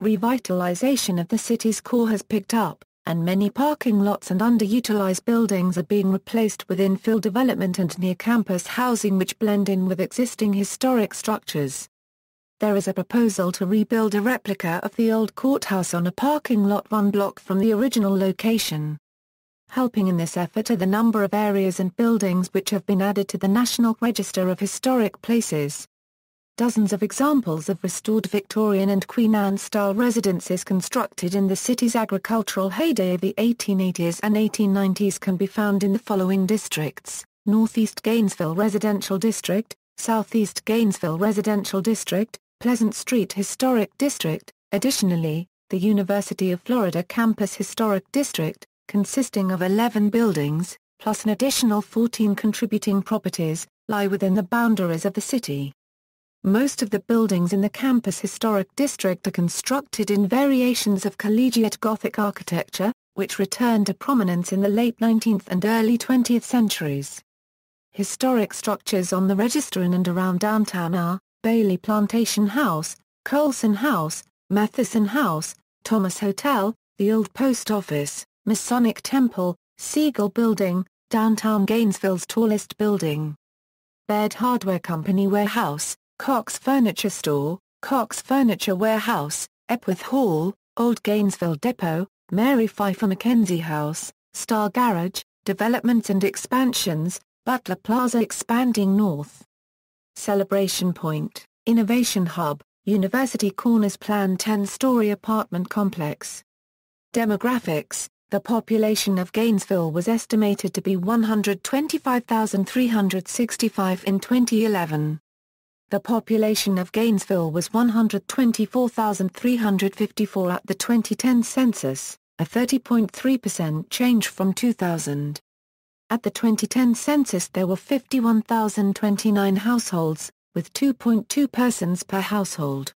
Revitalization of the city's core has picked up, and many parking lots and underutilized buildings are being replaced with infill development and near-campus housing which blend in with existing historic structures. There is a proposal to rebuild a replica of the old courthouse on a parking lot 1 block from the original location. Helping in this effort are the number of areas and buildings which have been added to the National Register of Historic Places. Dozens of examples of restored Victorian and Queen Anne-style residences constructed in the city's agricultural heyday of the 1880s and 1890s can be found in the following districts: Northeast Gainesville Residential District, Southeast Gainesville Residential District, Pleasant Street Historic District. Additionally, the University of Florida Campus Historic District, consisting of 11 buildings, plus an additional 14 contributing properties, lie within the boundaries of the city. Most of the buildings in the Campus Historic District are constructed in variations of collegiate Gothic architecture, which returned to prominence in the late 19th and early 20th centuries. Historic structures on the register in and around downtown are Bailey Plantation House, Colson House, Matheson House, Thomas Hotel, the Old Post Office, Masonic Temple, Siegel Building, downtown Gainesville's tallest building. Baird Hardware Company Warehouse, Cox Furniture Store, Cox Furniture Warehouse, Epworth Hall, Old Gainesville Depot, Mary Pfeiffer Mackenzie House, Star Garage, Developments and Expansions, Butler Plaza expanding north. Celebration Point, Innovation Hub, University Corners planned 10-story apartment complex. Demographics: the population of Gainesville was estimated to be 125,365 in 2011. The population of Gainesville was 124,354 at the 2010 census, a 30.3% change from 2000. At the 2010 census there were 51,029 households, with 2.2 persons per household.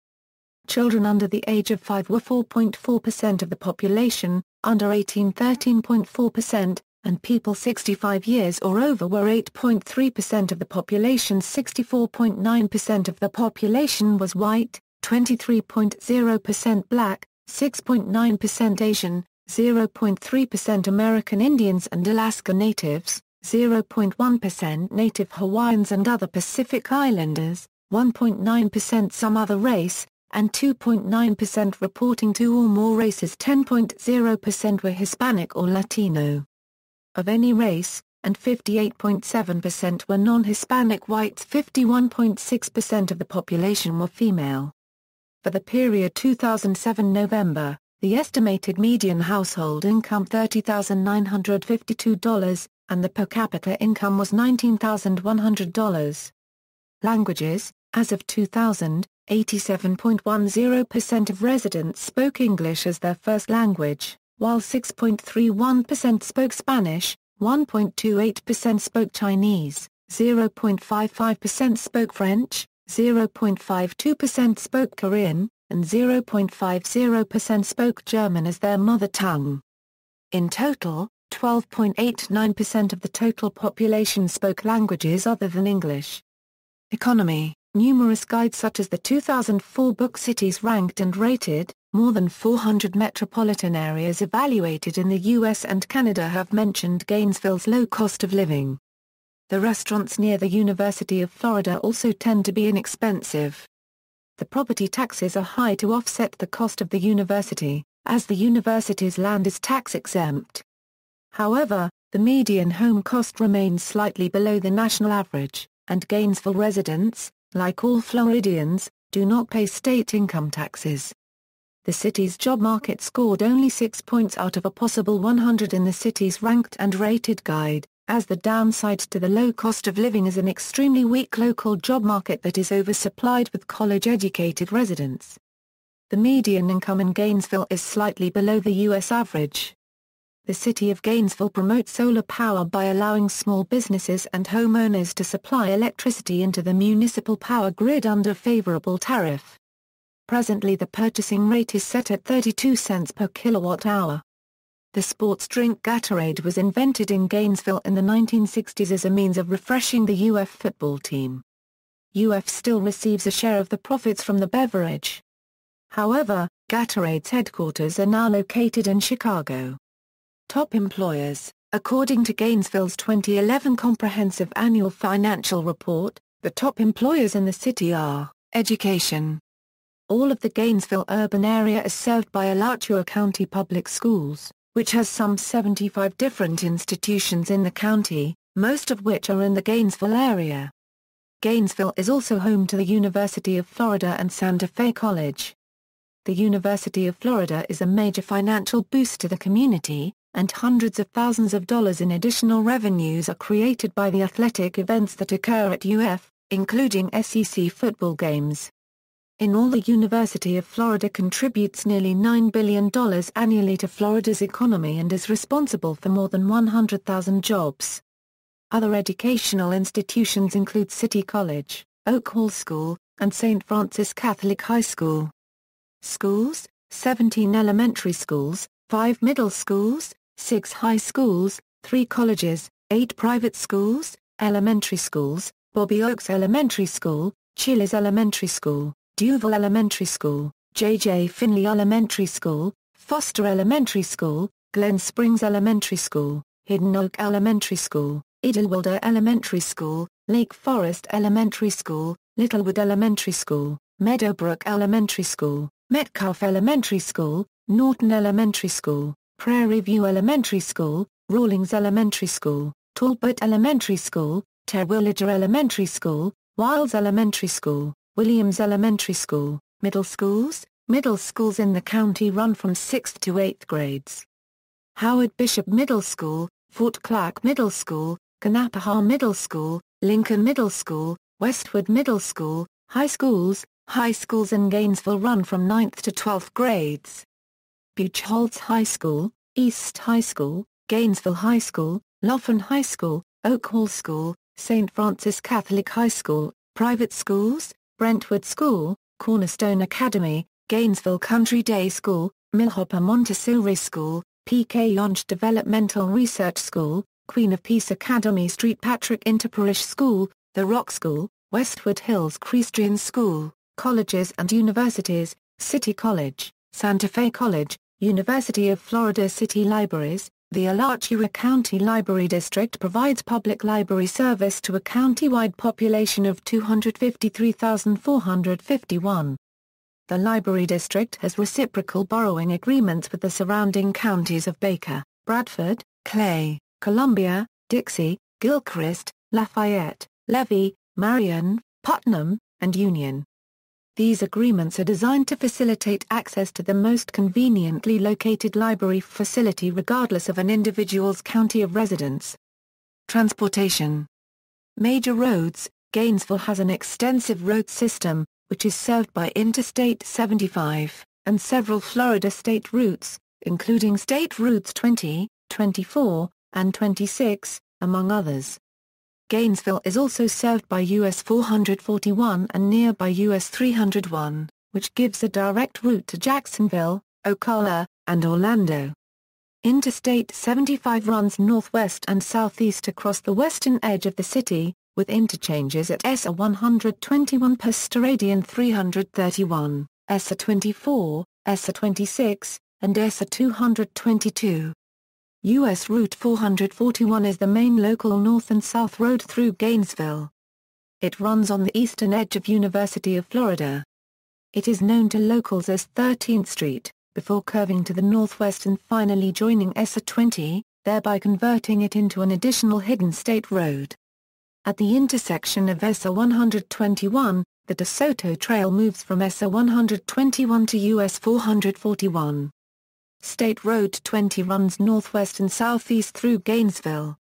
Children under the age of 5 were 4.4% of the population, under 18 13.4%, and people 65 years or over were 8.3% of the population. 64.9% of the population was white, 23.0% black, 6.9% Asian, 0.3% American Indians and Alaska Natives, 0.1% Native Hawaiians and other Pacific Islanders, 1.9% some other race, and 2.9% reporting two or more races. 10.0% were Hispanic or Latino. Of any race, and 58.7% were non-Hispanic whites. 51.6% of the population were female. For the period 2007 November, the estimated median household income $30,952, and the per capita income was $19,100. Languages, as of 2000, 87.10% of residents spoke English as their first language, while 6.31% spoke Spanish, 1.28% spoke Chinese, 0.55% spoke French, 0.52% spoke Korean, and 0.50% spoke German as their mother tongue. In total, 12.89% of the total population spoke languages other than English. Economy. Numerous guides such as the 2004 book Cities Ranked and Rated, more than 400 metropolitan areas evaluated in the US and Canada have mentioned Gainesville's low cost of living. The restaurants near the University of Florida also tend to be inexpensive. The property taxes are high to offset the cost of the university, as the university's land is tax-exempt. However, the median home cost remains slightly below the national average, and Gainesville residents, like all Floridians, do not pay state income taxes. The city's job market scored only 6 points out of a possible 100 in the city's Ranked and Rated guide, as the downside to the low cost of living is an extremely weak local job market that is oversupplied with college-educated residents. The median income in Gainesville is slightly below the U.S. average. The city of Gainesville promotes solar power by allowing small businesses and homeowners to supply electricity into the municipal power grid under favorable tariff. Presently the purchasing rate is set at 32 cents per kilowatt-hour. The sports drink Gatorade was invented in Gainesville in the 1960s as a means of refreshing the UF football team. UF still receives a share of the profits from the beverage. However, Gatorade's headquarters are now located in Chicago. Top employers. According to Gainesville's 2011 Comprehensive Annual Financial Report, the top employers in the city are education. All of the Gainesville urban area is served by Alachua County Public Schools, which has some 75 different institutions in the county, most of which are in the Gainesville area. Gainesville is also home to the University of Florida and Santa Fe College. The University of Florida is a major financial boost to the community, and hundreds of thousands of dollars in additional revenues are created by the athletic events that occur at UF, including SEC football games. In all, the University of Florida contributes nearly $9 billion annually to Florida's economy and is responsible for more than 100,000 jobs. Other educational institutions include City College, Oak Hall School, and St. Francis Catholic High School. Schools: 17 elementary schools, 5 middle schools, 6 high schools, 3 colleges, 8 private schools, elementary schools, Bobby Oaks Elementary School, Chiles Elementary School, Duval Elementary School, J.J. Finley Elementary School, Foster Elementary School, Glen Springs Elementary School, Hidden Oak Elementary School, Idlewild Elementary School, Lake Forest Elementary School, Littlewood Elementary School, Meadowbrook Elementary School, Metcalf Elementary School, Norton Elementary School, Prairie View Elementary School, Rawlings Elementary School, Talbot Elementary School, Terwilliger Elementary School, Wiles Elementary School, Williams Elementary School. Middle schools in the county run from 6th to 8th grades. Howard Bishop Middle School, Fort Clark Middle School, Kanapaha Middle School, Lincoln Middle School, Westwood Middle School. High schools in Gainesville run from 9th to 12th grades. Buchholz High School, East High School, Gainesville High School, Laughlin High School, Oak Hall School, St. Francis Catholic High School. Private schools: Brentwood School, Cornerstone Academy, Gainesville Country Day School, Millhopper Montessori School, P.K. Yonge Developmental Research School, Queen of Peace Academy, Street Patrick Interparish School, The Rock School, Westwood Hills Christian School. Colleges and universities: City College, Santa Fe College, University of Florida City Libraries. The Alachua County Library District provides public library service to a county-wide population of 253,451. The Library District has reciprocal borrowing agreements with the surrounding counties of Baker, Bradford, Clay, Columbia, Dixie, Gilchrist, Lafayette, Levy, Marion, Putnam, and Union. These agreements are designed to facilitate access to the most conveniently located library facility regardless of an individual's county of residence. Transportation. Major roads. Gainesville has an extensive road system, which is served by Interstate 75, and several Florida state routes, including State Routes 20, 24, and 26, among others. Gainesville is also served by US 441 and nearby US 301, which gives a direct route to Jacksonville, Ocala, and Orlando. Interstate 75 runs northwest and southeast across the western edge of the city, with interchanges at ESA 121 per Steradian 331, ESA 24, ESA 26, and ESA 222. U.S. Route 441 is the main local north and south road through Gainesville. It runs on the eastern edge of University of Florida. It is known to locals as 13th Street, before curving to the northwest and finally joining ESA 20, thereby converting it into an additional hidden state road. At the intersection of ESA 121, the DeSoto Trail moves from ESA 121 to US 441. State Road 20 runs northwest and southeast through Gainesville.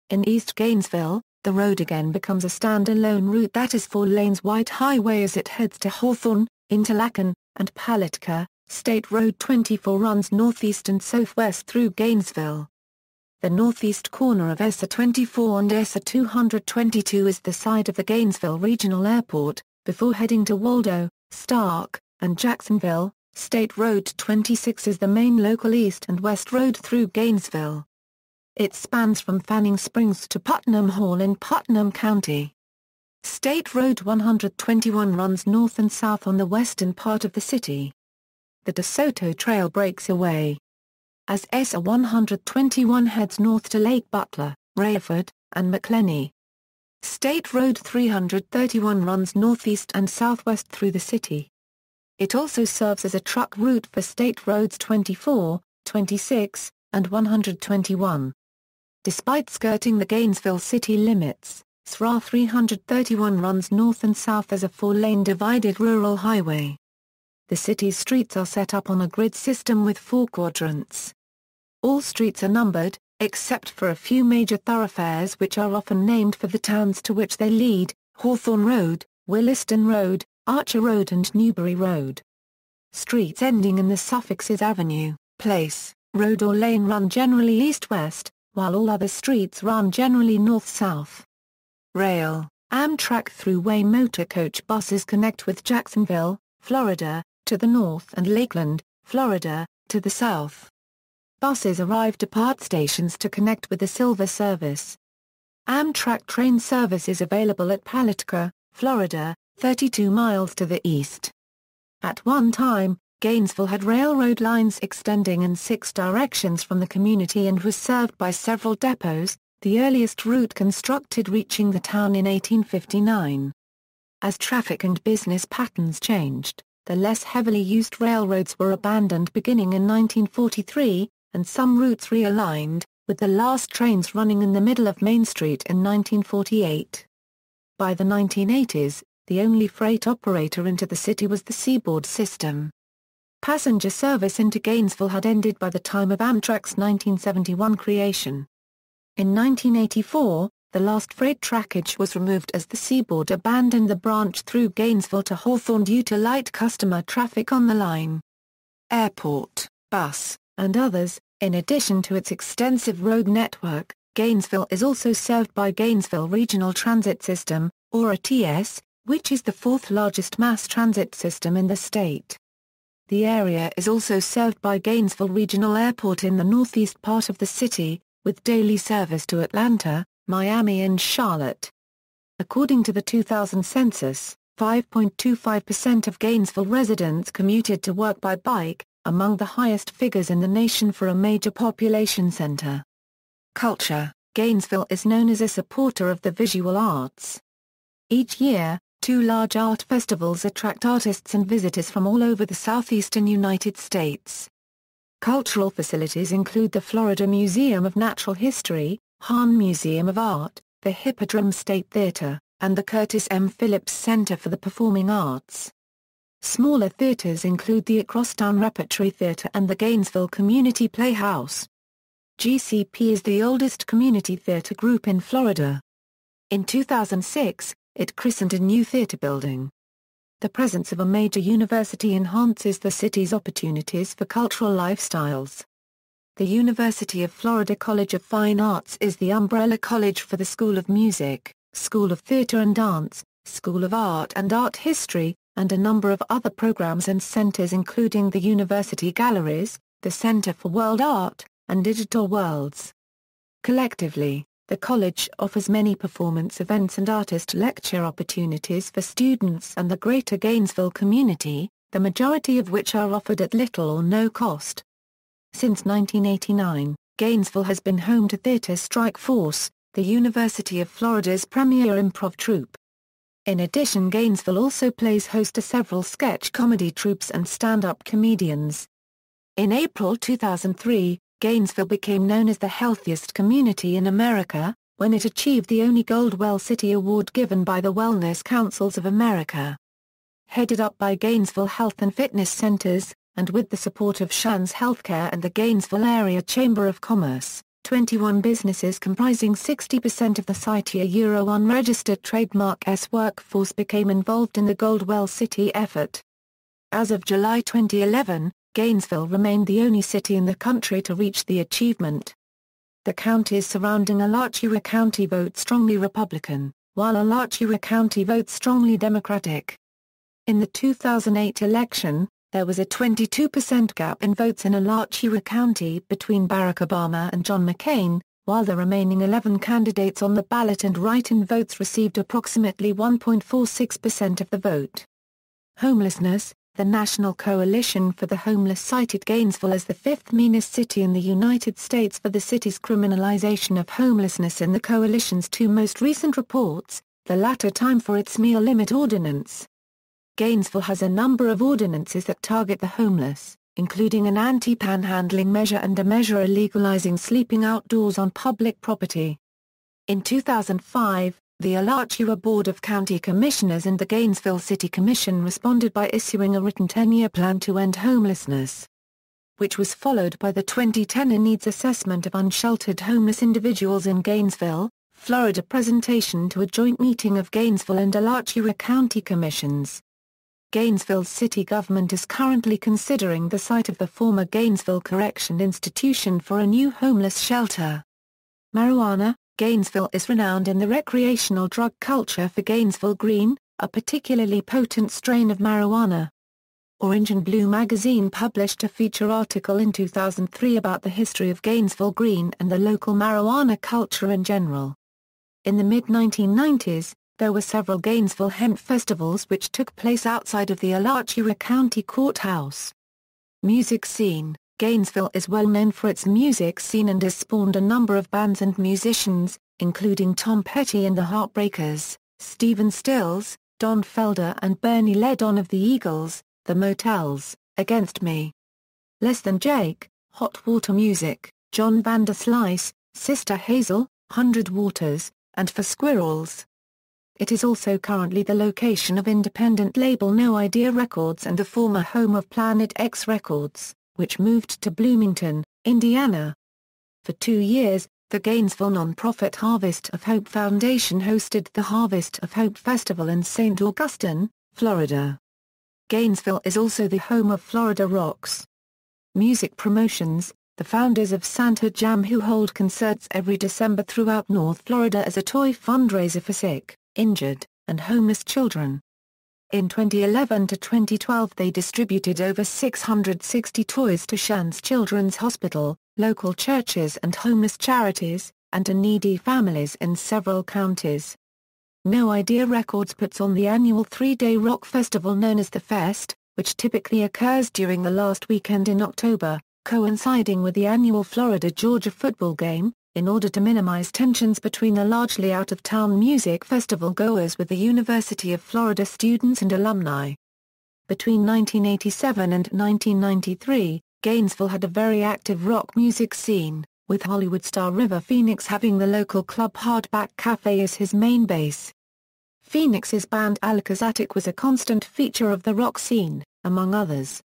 In East Gainesville, the road again becomes a stand-alone route that is 4 lanes wide highway as it heads to Hawthorne, Interlaken, and Palatka. State Road 24 runs northeast and southwest through Gainesville. The northeast corner of ESA 24 and ESA 222 is the site of the Gainesville Regional Airport, before heading to Waldo, Stark, and Jacksonville. State Road 26 is the main local east and west road through Gainesville. It spans from Fanning Springs to Putnam Hall in Putnam County. State Road 121 runs north and south on the western part of the city. The DeSoto Trail breaks away as ESA 121 heads north to Lake Butler, Rayford, and McLenny. State Road 331 runs northeast and southwest through the city. It also serves as a truck route for State Roads 24, 26, and 121. Despite skirting the Gainesville city limits, SRA 331 runs north and south as a 4-lane divided rural highway. The city's streets are set up on a grid system with 4 quadrants. All streets are numbered, except for a few major thoroughfares which are often named for the towns to which they lead: Hawthorne Road, Williston Road, Archer Road and Newbury Road. Streets ending in the suffixes Avenue, Place, Road or Lane run generally east-west, while all other streets run generally north-south. Rail, Amtrak Thruway Motorcoach buses connect with Jacksonville, Florida, to the north and Lakeland, Florida, to the south. Buses arrive depart stations to connect with the Silver Service. Amtrak train service is available at Palatka, Florida, 32 miles to the east. At one time, Gainesville had railroad lines extending in 6 directions from the community and was served by several depots, the earliest route constructed reaching the town in 1859. As traffic and business patterns changed, the less heavily used railroads were abandoned beginning in 1943, and some routes realigned, with the last trains running in the middle of Main Street in 1948. By the 1980s, the only freight operator into the city was the Seaboard system. Passenger service into Gainesville had ended by the time of Amtrak's 1971 creation. In 1984, the last freight trackage was removed as the Seaboard abandoned the branch through Gainesville to Hawthorne due to light customer traffic on the line. Airport, bus, and others. In addition to its extensive road network, Gainesville is also served by Gainesville Regional Transit System, or ATS, which is the 4th largest mass transit system in the state. The area is also served by Gainesville Regional Airport in the northeast part of the city, with daily service to Atlanta, Miami and Charlotte. According to the 2000 census, 5.25% of Gainesville residents commuted to work by bike, among the highest figures in the nation for a major population center. Culture: Gainesville is known as a supporter of the visual arts. Each year, 2 large art festivals attract artists and visitors from all over the southeastern United States. Cultural facilities include the Florida Museum of Natural History, Hahn Museum of Art, the Hippodrome State Theater, and the Curtis M. Phillips Center for the Performing Arts. Smaller theaters include the Acrosstown Repertory Theater and the Gainesville Community Playhouse. GCP is the oldest community theater group in Florida. In 2006, it christened a new theater building. The presence of a major university enhances the city's opportunities for cultural lifestyles. The University of Florida College of Fine Arts is the umbrella college for the School of Music, School of Theater and Dance, School of Art and Art History, and a number of other programs and centers including the University Galleries, the Center for World Art, and Digital Worlds. Collectively, the college offers many performance events and artist lecture opportunities for students and the greater Gainesville community, the majority of which are offered at little or no cost. Since 1989, Gainesville has been home to Theater Strike Force, the University of Florida's premier improv troupe. In addition, Gainesville also plays host to several sketch comedy troupes and stand-up comedians. In April 2003, Gainesville became known as the healthiest community in America, when it achieved the only Gold Well City Award given by the Wellness Councils of America. Headed up by Gainesville Health and Fitness Centers, and with the support of Shands Healthcare and the Gainesville Area Chamber of Commerce, 21 businesses comprising 60% of the site unregistered trademark workforce became involved in the Gold Well City effort. As of July 2011, Gainesville remained the only city in the country to reach the achievement. The counties surrounding Alachua County vote strongly Republican, while Alachua County votes strongly Democratic. In the 2008 election, there was a 22% gap in votes in Alachua County between Barack Obama and John McCain, while the remaining 11 candidates on the ballot and write-in votes received approximately 1.46% of the vote. Homelessness: the National Coalition for the Homeless cited Gainesville as the 5th meanest city in the United States for the city's criminalization of homelessness in the coalition's 2 most recent reports, the latter timed for its meal limit ordinance. Gainesville has a number of ordinances that target the homeless, including an anti-panhandling measure and a measure legalizing sleeping outdoors on public property. In 2005, the Alachua Board of County Commissioners and the Gainesville City Commission responded by issuing a written 10-year plan to end homelessness, which was followed by the 2010 Needs Assessment of Unsheltered Homeless Individuals in Gainesville, Florida presentation to a joint meeting of Gainesville and Alachua County Commissions. Gainesville's city government is currently considering the site of the former Gainesville Correction Institution for a new homeless shelter. Marijuana: Gainesville is renowned in the recreational drug culture for Gainesville Green, a particularly potent strain of marijuana. Orange and Blue magazine published a feature article in 2003 about the history of Gainesville Green and the local marijuana culture in general. In the mid-1990s, there were several Gainesville hemp festivals which took place outside of the Alachua County Courthouse. Music scene: Gainesville is well known for its music scene and has spawned a number of bands and musicians, including Tom Petty and the Heartbreakers, Stephen Stills, Don Felder and Bernie Leadon of the Eagles, The Motels, Against Me, Less Than Jake, Hot Water Music, John Vanderslice, Sister Hazel, 100 Waters, and For Squirrels. It is also currently the location of independent label No Idea Records and the former home of Planet X Records, which moved to Bloomington, Indiana. For 2 years, the Gainesville nonprofit Harvest of Hope Foundation hosted the Harvest of Hope Festival in St. Augustine, Florida. Gainesville is also the home of Florida Rocks Music Promotions, the founders of Santa Jam, who hold concerts every December throughout North Florida as a toy fundraiser for sick, injured, and homeless children. In 2011 to 2012 they distributed over 660 toys to Shands Children's Hospital, local churches and homeless charities, and to needy families in several counties. No Idea Records puts on the annual 3-day rock festival known as The Fest, which typically occurs during the last weekend in October, coinciding with the annual Florida-Georgia football game, in order to minimize tensions between the largely out-of-town music festival goers with the University of Florida students and alumni. Between 1987 and 1993, Gainesville had a very active rock music scene, with Hollywood star River Phoenix having the local club Hardback Cafe as his main base. Phoenix's band Alachua was a constant feature of the rock scene, among others.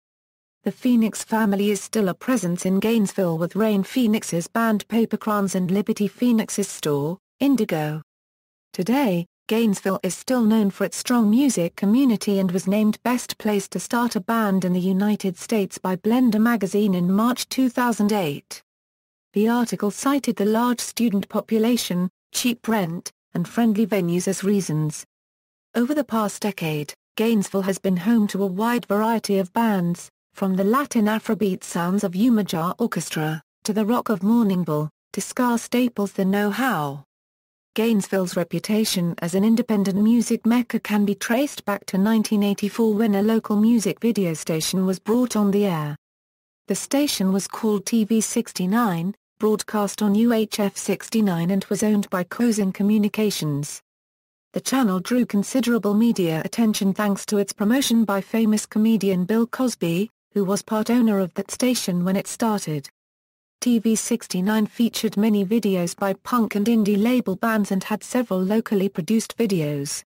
The Phoenix family is still a presence in Gainesville with Rain Phoenix's band Papercrans and Liberty Phoenix's store, Indigo. Today, Gainesville is still known for its strong music community and was named Best Place to Start a Band in the United States by Blender magazine in March 2008. The article cited the large student population, cheap rent, and friendly venues as reasons. Over the past decade, Gainesville has been home to a wide variety of bands, from the Latin Afrobeat sounds of Umaga Orchestra, to the rock of Morning Bull, to ska staples The Know-How. Gainesville's reputation as an independent music mecca can be traced back to 1984 when a local music video station was brought on the air. The station was called TV 69, broadcast on UHF 69 and was owned by Cozen Communications. The channel drew considerable media attention thanks to its promotion by famous comedian Bill Cosby, who was part owner of that station when it started. TV 69 featured many videos by punk and indie label bands and had several locally produced videos.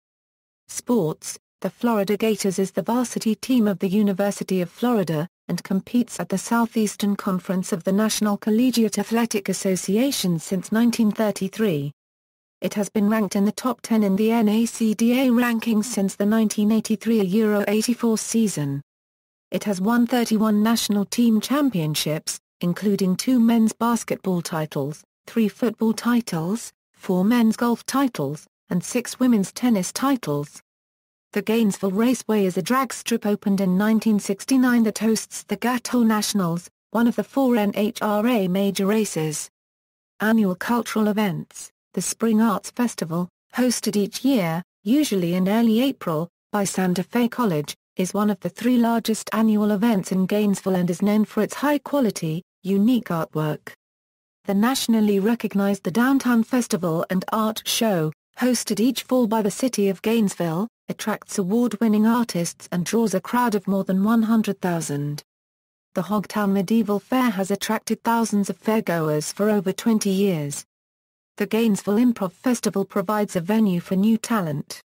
Sports: the Florida Gators is the varsity team of the University of Florida, and competes at the Southeastern Conference of the National Collegiate Athletic Association since 1933. It has been ranked in the top 10 in the NACDA rankings since the 1983 Euro 84 season. It has won 31 national team championships, including 2 men's basketball titles, 3 football titles, 4 men's golf titles, and 6 women's tennis titles. The Gainesville Raceway is a drag strip opened in 1969 that hosts the Gato Nationals, one of the 4 NHRA major races. Annual cultural events: the Spring Arts Festival, hosted each year, usually in early April, by Santa Fe College, is one of the 3 largest annual events in Gainesville and is known for its high-quality, unique artwork. The nationally recognized the Downtown Festival and Art Show, hosted each fall by the city of Gainesville, attracts award-winning artists and draws a crowd of more than 100,000. The Hogtown Medieval Fair has attracted thousands of fairgoers for over 20 years. The Gainesville Improv Festival provides a venue for new talent.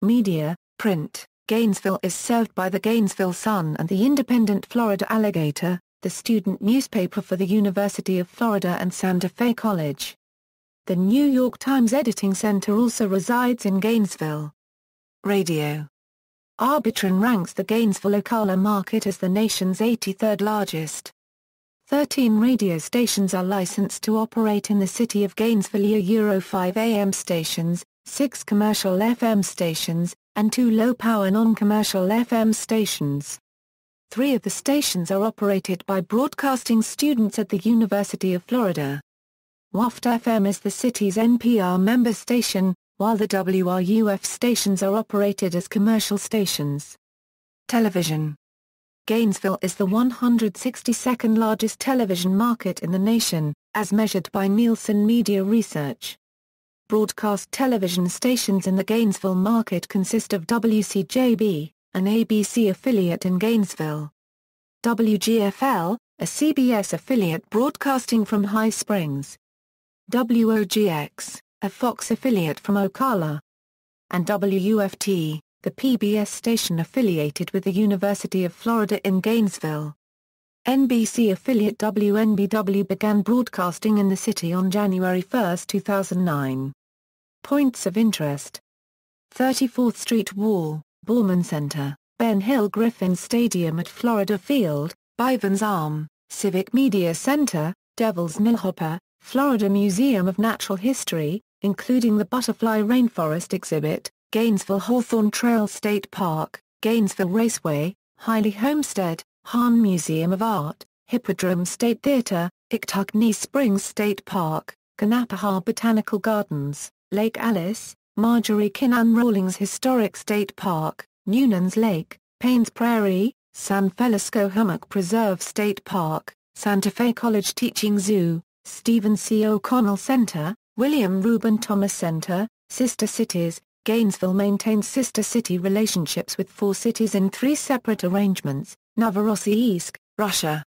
Media: print. Gainesville is served by the Gainesville Sun and the independent Florida Alligator, the student newspaper for the University of Florida and Santa Fe College. The New York Times Editing Center also resides in Gainesville. Radio. Arbitron ranks the Gainesville Ocala market as the nation's 83rd largest. 13 radio stations are licensed to operate in the city of Gainesville: Euro 5 AM stations, 6 commercial FM stations, and 2 low-power non-commercial FM stations. 3 of the stations are operated by broadcasting students at the University of Florida. WAFT FM is the city's NPR member station, while the WRUF stations are operated as commercial stations. Television. Gainesville is the 162nd largest television market in the nation, as measured by Nielsen Media Research. Broadcast television stations in the Gainesville market consist of WCJB, an ABC affiliate in Gainesville; WGFL, a CBS affiliate broadcasting from High Springs; WOGX, a Fox affiliate from Ocala; and WUFT, the PBS station affiliated with the University of Florida in Gainesville. NBC affiliate WNBW began broadcasting in the city on January 1, 2009. Points of interest: 34th Street Wall, Borman Center, Ben Hill Griffin Stadium at Florida Field, Bivens Arm, Civic Media Center, Devil's Millhopper, Florida Museum of Natural History, including the Butterfly Rainforest exhibit, Gainesville Hawthorne Trail State Park, Gainesville Raceway, Hiley Homestead, Hahn Museum of Art, Hippodrome State Theater, Ictuckney Springs State Park, Kanapaha Botanical Gardens, Lake Alice, Marjorie Kinnan Rawlings Historic State Park, Newnan's Lake, Paynes Prairie, San Felicio Hummock Preserve State Park, Santa Fe College Teaching Zoo, Stephen C. O'Connell Center, William Reuben Thomas Center. Sister cities. Gainesville maintains sister city relationships with 4 cities in 3 separate arrangements: Novorossiysk, Russia;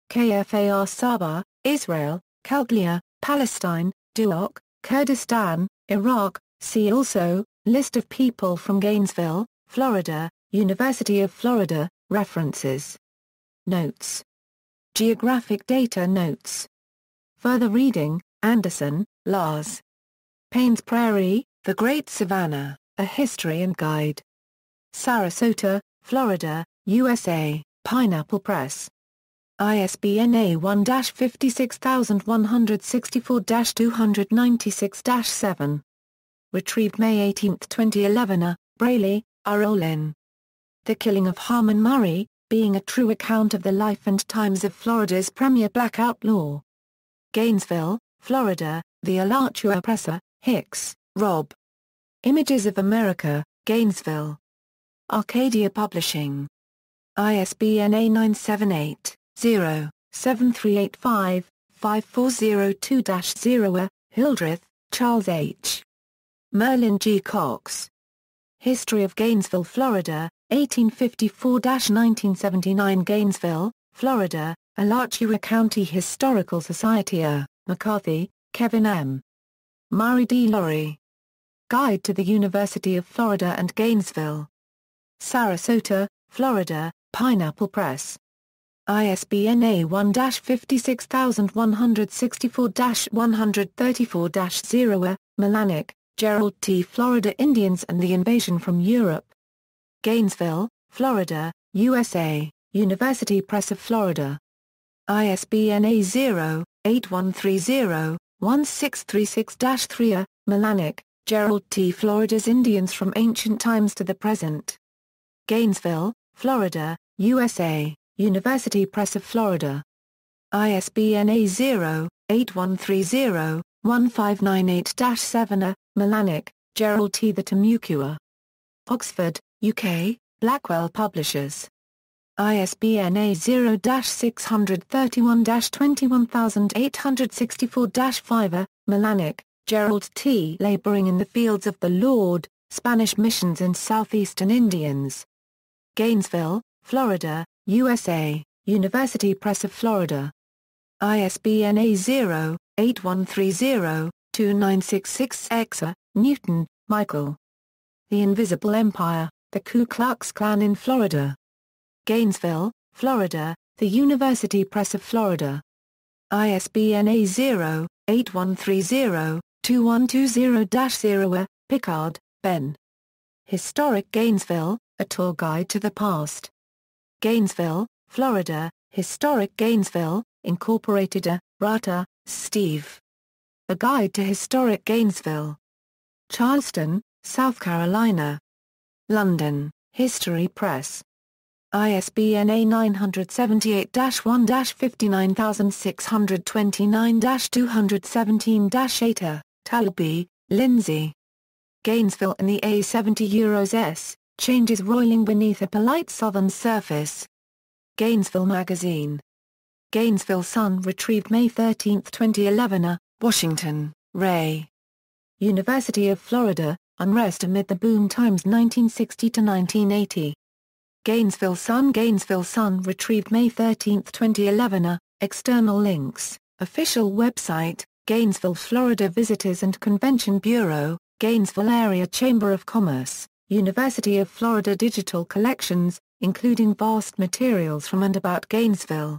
Kfar Saba, Israel; Kalklia, Palestine; Duhok, Kurdistan, Iraq. See also, List of people from Gainesville, Florida, University of Florida. References. Notes. Geographic data notes. Further reading, Anderson, Lars. Paynes Prairie, The Great Savannah, A History and Guide. Sarasota, Florida, USA, Pineapple Press. ISBN A1-56164-296-7. Retrieved May 18, 2011. Braley, R. Olin. The Killing of Harmon Murray, Being a True Account of the Life and Times of Florida's Premier Black Outlaw. Gainesville, Florida, The Alachua Presser, Hicks, Rob. Images of America, Gainesville. Arcadia Publishing. ISBN A978-0-7385-5402-0. Hildreth, Charles H. Merlin G. Cox. History of Gainesville, Florida, 1854-1979. Gainesville, Florida, Alachua County Historical Society. McCarthy, Kevin M. Murray D. Laurie. Guide to the University of Florida and Gainesville. Sarasota, Florida, Pineapple Press. ISBN A1-56164-134-0. Melanek, Gerald T. Florida Indians and the Invasion from Europe. Gainesville, Florida, USA, University Press of Florida. ISBN A0-8130-1636-3. Melanek, Gerald T. Florida's Indians from Ancient Times to the Present. Gainesville, Florida, USA, University Press of Florida. ISBN A0-8130-1598-7. Melanek, Gerald T. The Timucua. Oxford, UK, Blackwell Publishers. ISBN A0-631-21864-5. Melanek, Gerald T. Laboring in the Fields of the Lord, Spanish Missions and Southeastern Indians. Gainesville, Florida, USA, University Press of Florida. ISBN A0-8130-2966-X. Newton, Michael. The Invisible Empire, The Ku Klux Klan in Florida. Gainesville, Florida, The University Press of Florida. ISBN A0-8130-2120-0. Pickard, Ben. Historic Gainesville, A Tour Guide to the Past. Gainesville, Florida, Historic Gainesville, Incorporated. Rata, Steve. A Guide to Historic Gainesville. Charleston, South Carolina. London, History Press. ISBN A978-1-59629-217-8. Talby, Lindsay. Gainesville in the A70s, Changes Roiling Beneath a Polite Southern Surface. Gainesville Magazine. Gainesville Sun retrieved May 13, 2011. Washington, Ray. University of Florida, Unrest Amid the Boom Times 1960-1980. Gainesville Sun retrieved May 13, 2011. External links, Official website, Gainesville, Florida Visitors and Convention Bureau, Gainesville Area Chamber of Commerce, University of Florida Digital Collections, including vast materials from and about Gainesville.